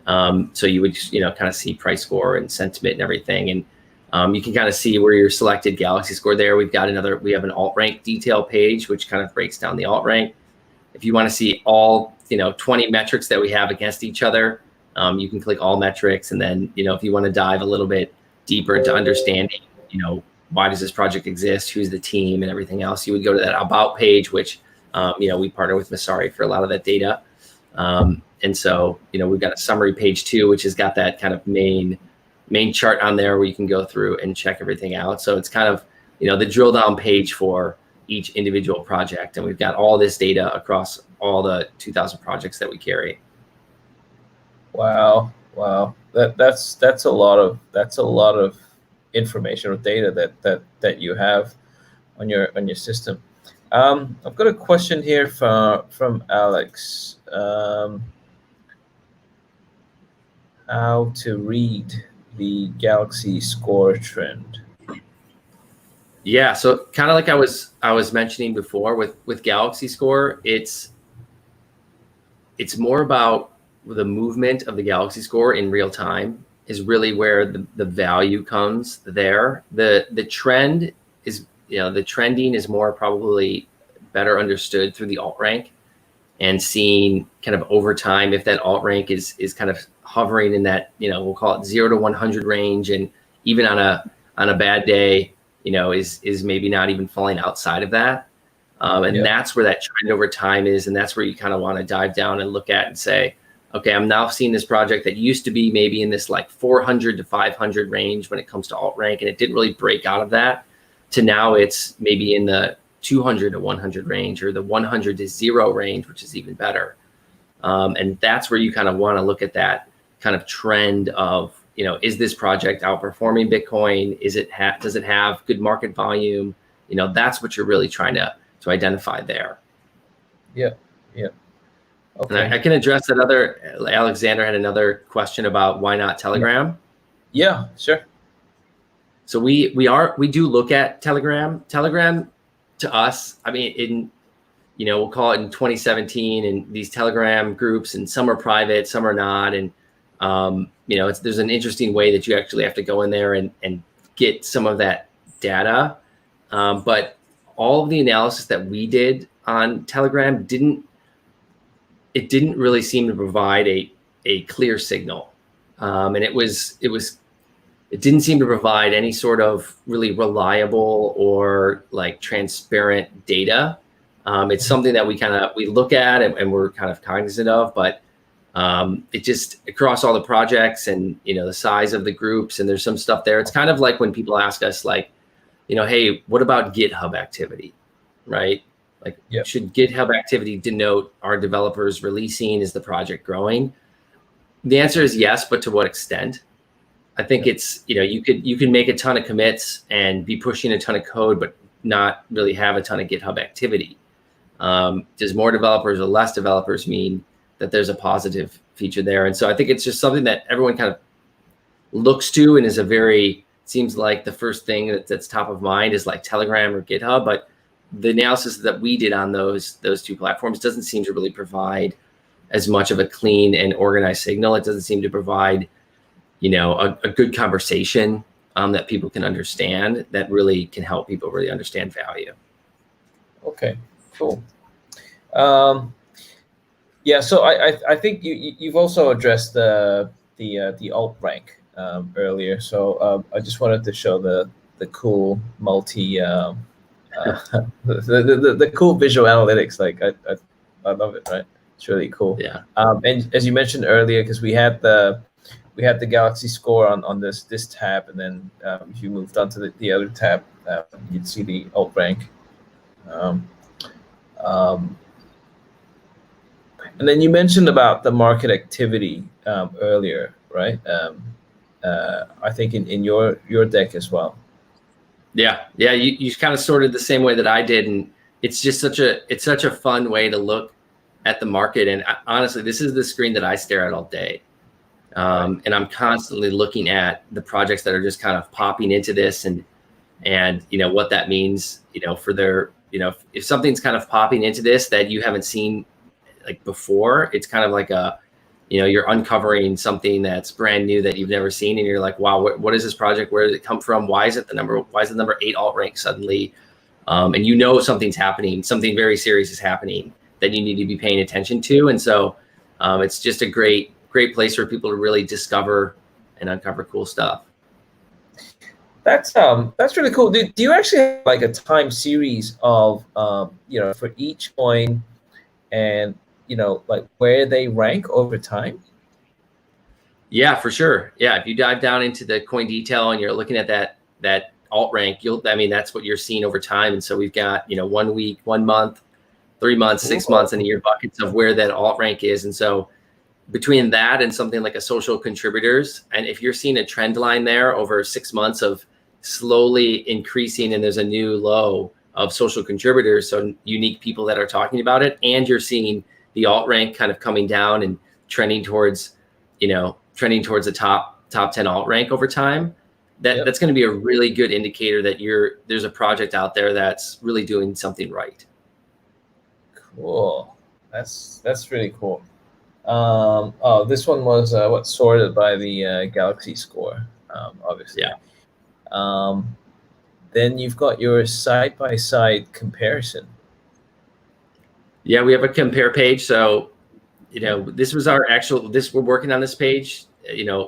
So you would, you know, kind of see price score and sentiment and everything. And you can kind of see where your selected Galaxy score there. We have an alt rank detail page, which kind of breaks down the alt rank. If you want to see all, you know, 20 metrics that we have against each other, you can click all metrics. And then, you know, if you want to dive a little bit deeper into understanding, you know, why does this project exist? Who's the team and everything else? You would go to that about page, which, you know, we partner with Messari for a lot of that data. And so, you know, we've got a summary page too, which has got that kind of main main chart on there where you can go through and check everything out. So it's kind of, the drill down page for each individual project. And we've got all this data across all the 2,000 projects that we carry. Wow. That's a lot of information or data that you have on your system. I've got a question here from Alex. How to read the Galaxy score trend? Yeah, so kind of like I was mentioning before with Galaxy score, it's more about the movement of the Galaxy score in real time is really where the value comes there. The trend is, the trending is more probably better understood through the alt rank and seeing kind of over time if that alt rank is kind of hovering in that, we'll call it 0 to 100 range, and even on a bad day, is maybe not even falling outside of that. And that's where that trend over time is. And that's where you kind of want to dive down and look at and say, okay, I'm now seeing this project that used to be maybe in this like 400 to 500 range when it comes to alt rank, and it didn't really break out of that, to now it's maybe in the 200 to 100 range, or the 100 to 0 range, which is even better. And that's where you kind of want to look at that kind of trend of, is this project outperforming Bitcoin? Does it have good market volume? That's what you're really trying to identify there. Yeah. Okay. And I can address that Alexander had another question about why not Telegram. Yeah, sure. So we do look at Telegram. Telegram to us, I mean, we'll call it in 2017, and these Telegram groups, and some are private, some are not. And, there's an interesting way that you actually have to go in there and get some of that data. But all of the analysis that we did on Telegram didn't really seem to provide a clear signal. And it didn't seem to provide any sort of really reliable or like transparent data. It's something that we look at and we're kind of cognizant of, but it just across all the projects and, the size of the groups, and there's some stuff there. It's kind of like when people ask us like, hey, what about GitHub activity, right? Like, should GitHub activity denote our developers releasing? Is the project growing? The answer is yes, but to what extent? I think it's, you can make a ton of commits and be pushing a ton of code, but not really have a ton of GitHub activity. Does more developers or less developers mean that there's a positive feature there? And so I think it's just something that everyone kind of looks to and is seems like the first thing that's top of mind is like Telegram or GitHub, but the analysis that we did on those two platforms doesn't seem to really provide as much of a clean and organized signal. It doesn't seem to provide, a good conversation that people can understand, that really can help people really understand value. Okay, cool. Yeah, so I think you've also addressed the alt rank earlier. So I just wanted to show the cool multi the cool visual analytics. Like I love it, right? It's really cool. Yeah. And as you mentioned earlier, because we had the Galaxy score on this tab, and then if you moved on to the other tab, you'd see the alt rank. And then you mentioned about the market activity earlier, right? I think in your deck as well. Yeah. You kind of sorted the same way that I did, and it's just such a fun way to look at the market. And honestly, this is the screen that I stare at all day. And I'm constantly looking at the projects that are just kind of popping into this, and what that means, for their, if something's kind of popping into this that you haven't seen like before, it's kind of like you're uncovering something that's brand new that you've never seen, and you're like, wow, what is this project? Where did it come from? Why is the number 8 alt rank suddenly? And something's happening, something very serious is happening that you need to be paying attention to. And so it's just a great place for people to really discover and uncover cool stuff. That's really cool. Do you actually have like a time series of for each coin, and like where they rank over time? Yeah, for sure. Yeah, if you dive down into the coin detail and you're looking at that alt rank, I mean, that's what you're seeing over time. And so we've got, 1 week, 1 month, 3 months, 6 months, and a year buckets of where that alt rank is. And so between that and something like a social contributors, and if you're seeing a trend line there over 6 months of slowly increasing, and there's a new low of social contributors, so unique people that are talking about it, and you're seeing the alt rank kind of coming down and trending towards the top 10 alt rank over time, that's going to be a really good indicator that there's a project out there that's really doing something right. Cool. That's really cool. Oh, this one was sorted by the Galaxy score, obviously. Yeah. Then you've got your side-by-side comparison. Yeah, we have a compare page. So, this was we're working on this page,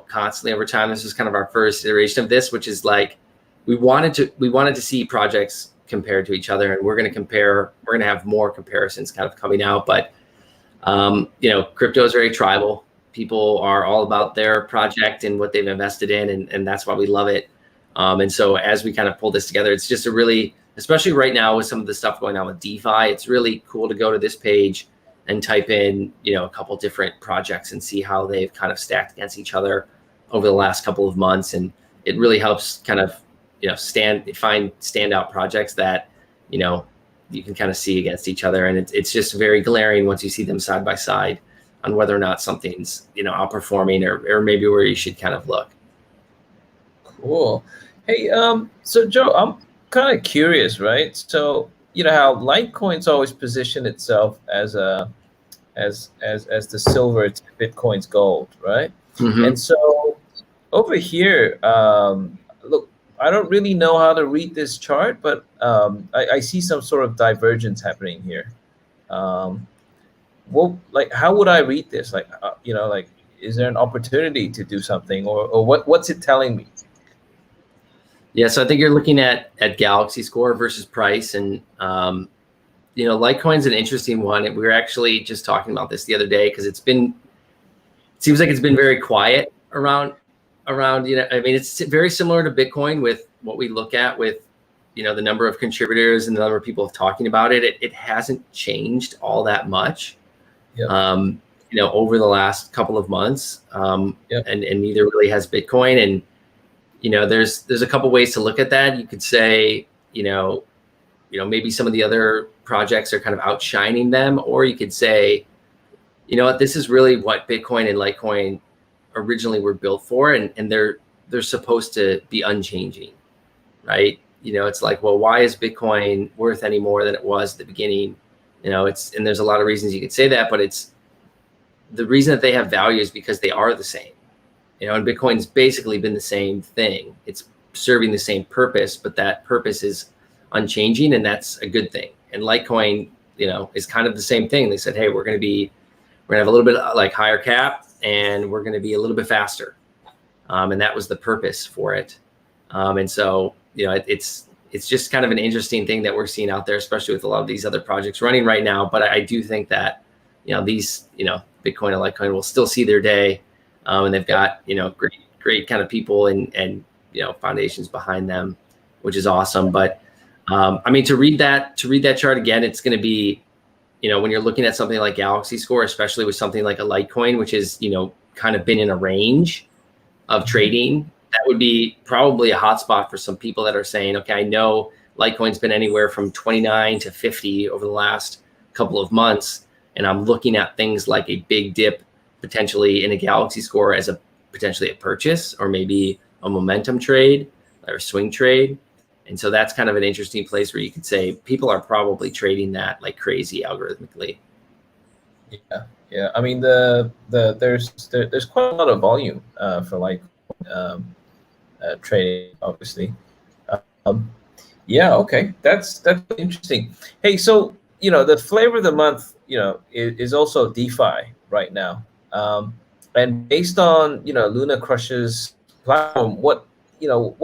constantly over time. This is kind of our first iteration of this, which is like, we wanted to see projects compared to each other, and we're going to have more comparisons kind of coming out. But, crypto is very tribal. People are all about their project and what they've invested in. And that's why we love it. And so as we kind of pull this together, it's just especially right now with some of the stuff going on with DeFi, it's really cool to go to this page and type in, a couple different projects and see how they've kind of stacked against each other over the last couple of months. And it really helps kind of, find standout projects that, you can kind of see against each other. And it's just very glaring once you see them side by side on whether or not something's, outperforming or maybe where you should kind of look. Cool. Hey, so Joe, I'm kind of curious, right? So, how Litecoin's always positioned itself as the silver to Bitcoin's gold, right? Mm-hmm. And so over here, look, I don't really know how to read this chart, but I see some sort of divergence happening here. How would I read this? Is there an opportunity to do something, or what's it telling me? Yeah, so I think you're looking at Galaxy score versus price, and Litecoin's an interesting one. We were actually just talking about this the other day because it seems like it's been very quiet around. It's very similar to Bitcoin with what we look at with the number of contributors and the number of people talking about it. It hasn't changed all that much. Yep. Over the last couple of months, Yep. and neither really has Bitcoin. And there's a couple ways to look at that. You could say, maybe some of the other projects are kind of outshining them, or you could say, this is really what Bitcoin and Litecoin originally were built for, and they're supposed to be unchanging, right? It's like, well, why is Bitcoin worth any more than it was at the beginning? And there's a lot of reasons you could say that, but it's the reason that they have value is because they are the same. And Bitcoin's basically been the same thing. It's serving the same purpose, but that purpose is unchanging, and that's a good thing. And Litecoin, is kind of the same thing. They said, hey, we're going to have a little bit like higher cap, and we're going to be a little bit faster. And that was the purpose for it. And so, it's just kind of an interesting thing that we're seeing out there, especially with a lot of these other projects running right now. But I do think that, these, Bitcoin and Litecoin will still see their day. And they've got, great kind of people and foundations behind them, which is awesome. But to read that chart again, it's going to be, when you're looking at something like Galaxy score, especially with something like a Litecoin, which is, kind of been in a range of trading, that would be probably a hotspot for some people that are saying, okay, I know Litecoin's been anywhere from 29 to 50 over the last couple of months. And I'm looking at things like a big dip potentially in a Galaxy score as potentially a purchase, or maybe a momentum trade or swing trade. And so that's kind of an interesting place where you could say people are probably trading that like crazy algorithmically. Yeah. I mean, there's quite a lot of volume for trading, obviously. Okay, that's interesting. Hey, so the flavor of the month, is also DeFi right now. And based on Lunar Crush's platform, what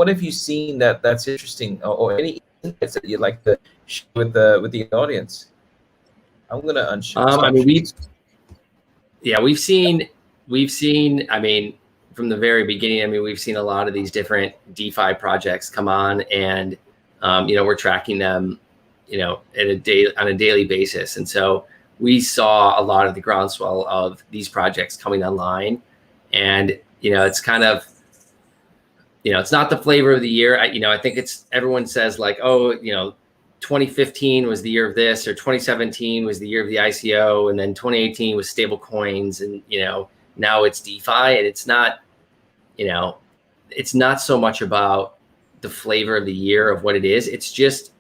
have you seen that's interesting, or any insights that you'd like to share with the audience? I'm gonna unshare. We've seen. from the very beginning, I mean, we've seen a lot of these different DeFi projects come on, and we're tracking them, on a daily basis. And so we saw a lot of the groundswell of these projects coming online, and it's kind of, it's not the flavor of the year. I think everyone says like, oh, 2015 was the year of this, or 2017 was the year of the ICO, and then 2018 was stable coins, and now it's DeFi, and it's not so much about the flavor of the year of what it is. It's just,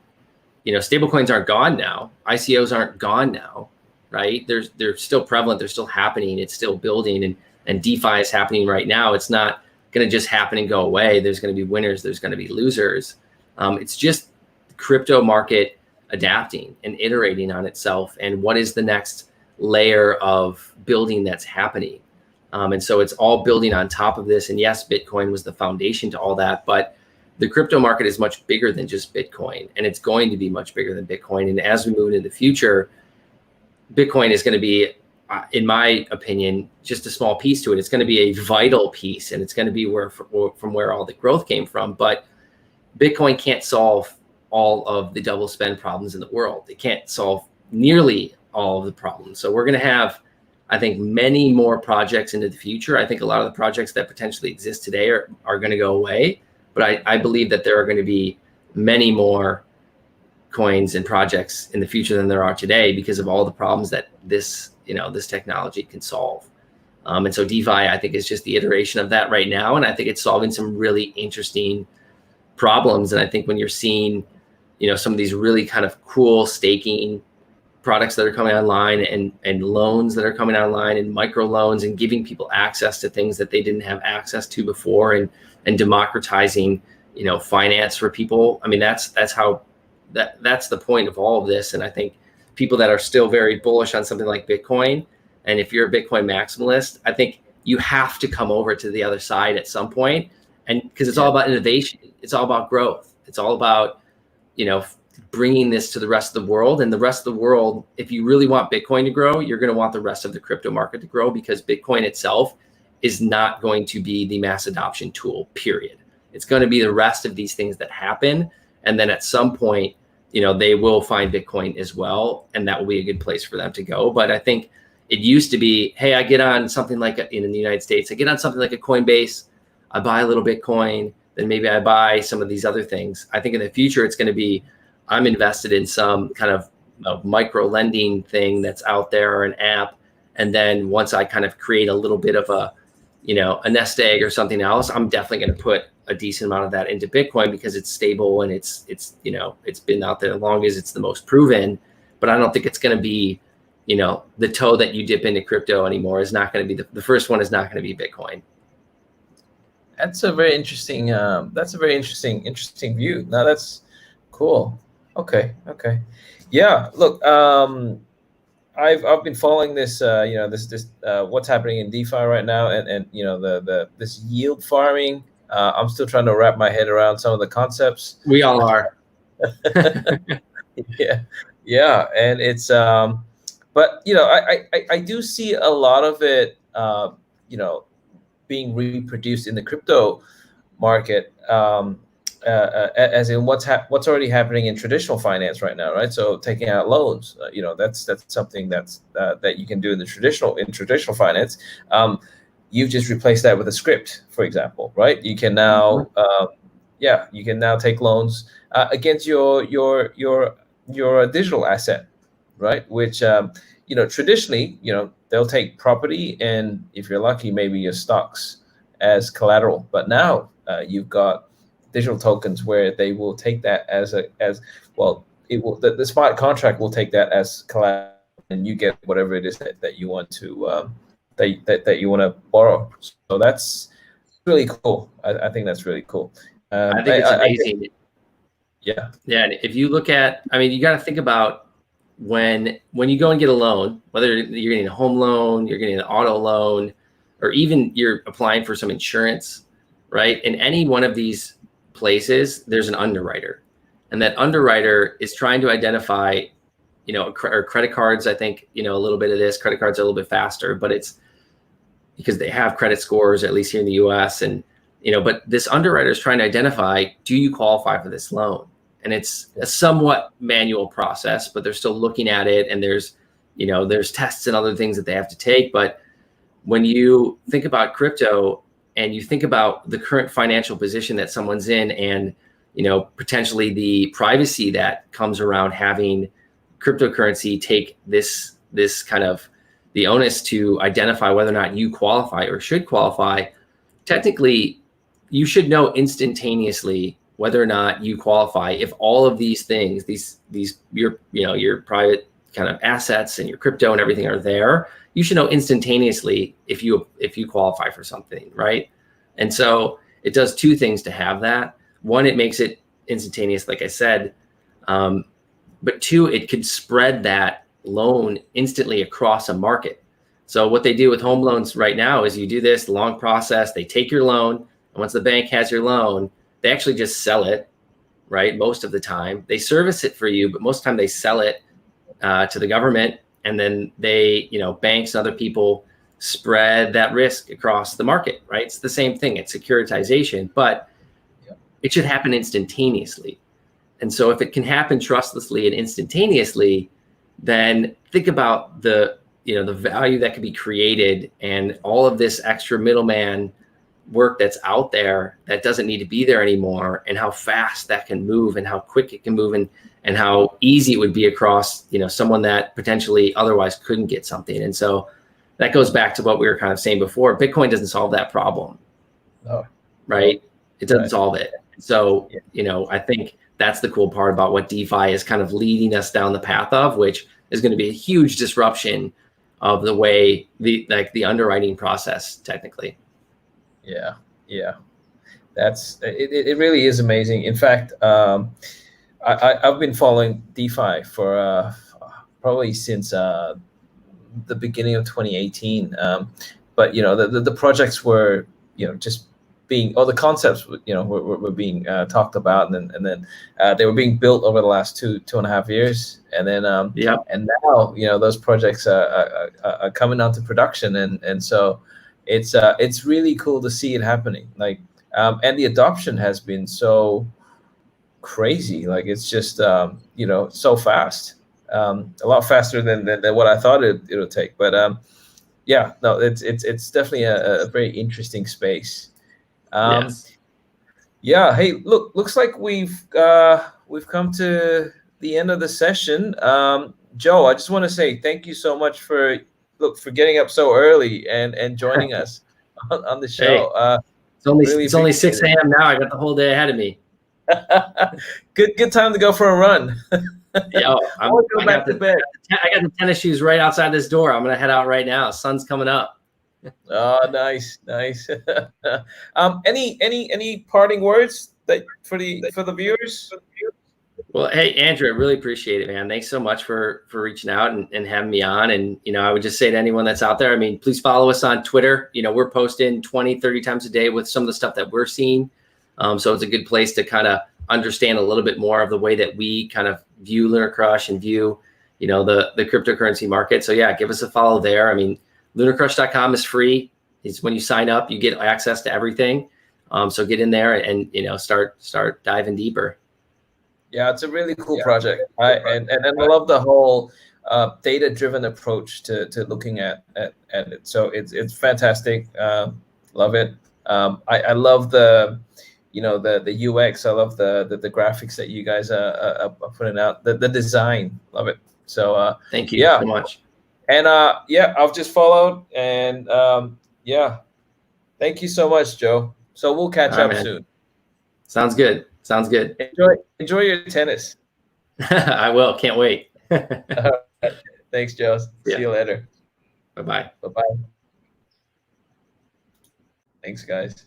stable coins aren't gone now. ICOs aren't gone now, right? They're still prevalent. They're still happening. It's still building, and DeFi is happening right now. It's not going to just happen and go away. There's going to be winners. There's going to be losers. It's just the crypto market adapting and iterating on itself. And what is the next layer of building that's happening? And so it's all building on top of this. And yes, Bitcoin was the foundation to all that, but the crypto market is much bigger than just Bitcoin, and it's going to be much bigger than Bitcoin. And as we move into the future, Bitcoin is going to be, in my opinion, just a small piece to it. It's going to be a vital piece, and it's going to be from where all the growth came from. But Bitcoin can't solve all of the double spend problems in the world. It can't solve nearly all of the problems. So we're going to have, I think, many more projects into the future. I think a lot of the projects that potentially exist today are going to go away. But I believe that there are going to be many more coins and projects in the future than there are today, because of all the problems that this technology can solve. And so DeFi, I think, is just the iteration of that right now. And I think it's solving some really interesting problems. And I think when you're seeing, some of these really kind of cool staking products that are coming online, and loans that are coming online, and micro loans, and giving people access to things that they didn't have access to before, and democratizing, finance for people. I mean, that's the point of all of this. And I think people that are still very bullish on something like Bitcoin, and if you're a Bitcoin maximalist, I think you have to come over to the other side at some point, and because it's all about innovation, it's all about growth, it's all about bringing this to the rest of the world. And the rest of the world, if you really want Bitcoin to grow, you're going to want the rest of the crypto market to grow, because Bitcoin itself is not going to be the mass adoption tool, period. It's going to be the rest of these things that happen. And then at some point, they will find Bitcoin as well, and that will be a good place for them to go. But I think it used to be, hey, I get on something like in the United States, I get on something like a Coinbase, I buy a little Bitcoin, then maybe I buy some of these other things. I think in the future, it's going to be, I'm invested in some kind of micro lending thing that's out there, or an app. And then once I kind of create a little bit of a nest egg or something else, I'm definitely going to put a decent amount of that into Bitcoin, because it's stable, and it's been out there the longest, it's the most proven. But I don't think it's going to be, the toe that you dip into crypto anymore is not going to be the first one is not going to be Bitcoin. That's a very interesting. Interesting view. Now that's cool. Okay. Yeah. Look, I've been following this. This what's happening in DeFi right now, and this yield farming. I'm still trying to wrap my head around some of the concepts. We all are. Yeah, and it's but I do see a lot of it being reproduced in the crypto market, as in what's already happening in traditional finance right now, right? So taking out loans, that's something that you can do in traditional finance. You've just replaced that with a script, for example, right? You can now, you can now take loans against your digital asset, right? Which traditionally, they'll take property, and if you're lucky, maybe your stocks as collateral. But now you've got digital tokens where they will take that the smart contract will take that as collateral, and you get whatever it is that you want to that you want to borrow. So that's really cool. I think that's really cool. I think it's amazing. Yeah. And if you look at, you got to think about when you go and get a loan, whether you're getting a home loan, you're getting an auto loan, or even you're applying for some insurance, right? In any one of these places, there's an underwriter, and that underwriter is trying to identify, or credit cards. I think, a little bit of this, credit cards are a little bit faster, but it's because they have credit scores, at least here in the US. And, but this underwriter is trying to identify, do you qualify for this loan? And it's a somewhat manual process, but they're still looking at it. And there's tests and other things that they have to take. But when you think about crypto and you think about the current financial position that someone's in, and, potentially the privacy that comes around having cryptocurrency take this kind of the onus to identify whether or not you qualify or should qualify, technically you should know instantaneously whether or not you qualify. If all of these things, your private kind of assets and your crypto and everything are there, you should know instantaneously if you qualify for something, right? And so it does two things to have that. One, it makes it instantaneous, like I said, but two, it could spread that loan instantly across a market. So what they do with home loans right now is you do this long process. They take your loan, and once the bank has your loan, they actually just sell it, right? Most of the time they service it for you, but most of the time they sell it to the government, and then they, banks and other people spread that risk across the market, right? It's the same thing. It's securitization, but it should happen instantaneously. And so if it can happen trustlessly and instantaneously, then think about the value that could be created and all of this extra middleman work that's out there that doesn't need to be there anymore, and how fast that can move and how quick it can move, and how easy it would be across, someone that potentially otherwise couldn't get something. And so that goes back to what we were kind of saying before. Bitcoin doesn't solve that problem. No. Right? It doesn't solve it. So, I think that's the cool part about what DeFi is kind of leading us down the path of, which is going to be a huge disruption of the way the underwriting process technically. Yeah. That's it really is amazing. In fact, I've been following DeFi for probably since the beginning of 2018. But the projects were just being, or the concepts were being talked about, and then they were being built over the last 2.5 years, and then and now those projects are coming onto production, and so it's really cool to see it happening. Like and the adoption has been so crazy. Like it's just so fast, a lot faster than what I thought it would take. But it's definitely a very interesting space. Yes. Yeah. Hey, looks like we've come to the end of the session. Joe, I just want to say thank you so much for getting up so early and joining us on the show. Hey, it's only 6 a.m. now. I got the whole day ahead of me. Good time to go for a run. Yeah, I want to go back to bed. I got the tennis shoes right outside this door. I'm gonna head out right now. Sun's coming up. Oh, nice. Any parting words for the viewers? Well, hey, Andrew, I really appreciate it, man. Thanks so much for reaching out and having me on. And, I would just say to anyone that's out there, please follow us on Twitter. We're posting 20, 30 times a day with some of the stuff that we're seeing. So it's a good place to kind of understand a little bit more of the way that we kind of view Lunar Crush and view, the cryptocurrency market. So yeah, give us a follow there. LunarCrush.com is free. It's when you sign up, you get access to everything. So get in there and, start diving deeper. Yeah, it's a really cool project. And I love the whole data-driven approach to looking at it. So it's fantastic. Love it. I love the the UX. I love the graphics that you guys are putting out. The design, love it. So thank you so much. And I've just followed, and thank you so much, Joe. So we'll catch up soon. Sounds good. Enjoy your tennis. I will. Can't wait. Thanks, Joe. See you later. Bye-bye. Bye-bye. Thanks, guys.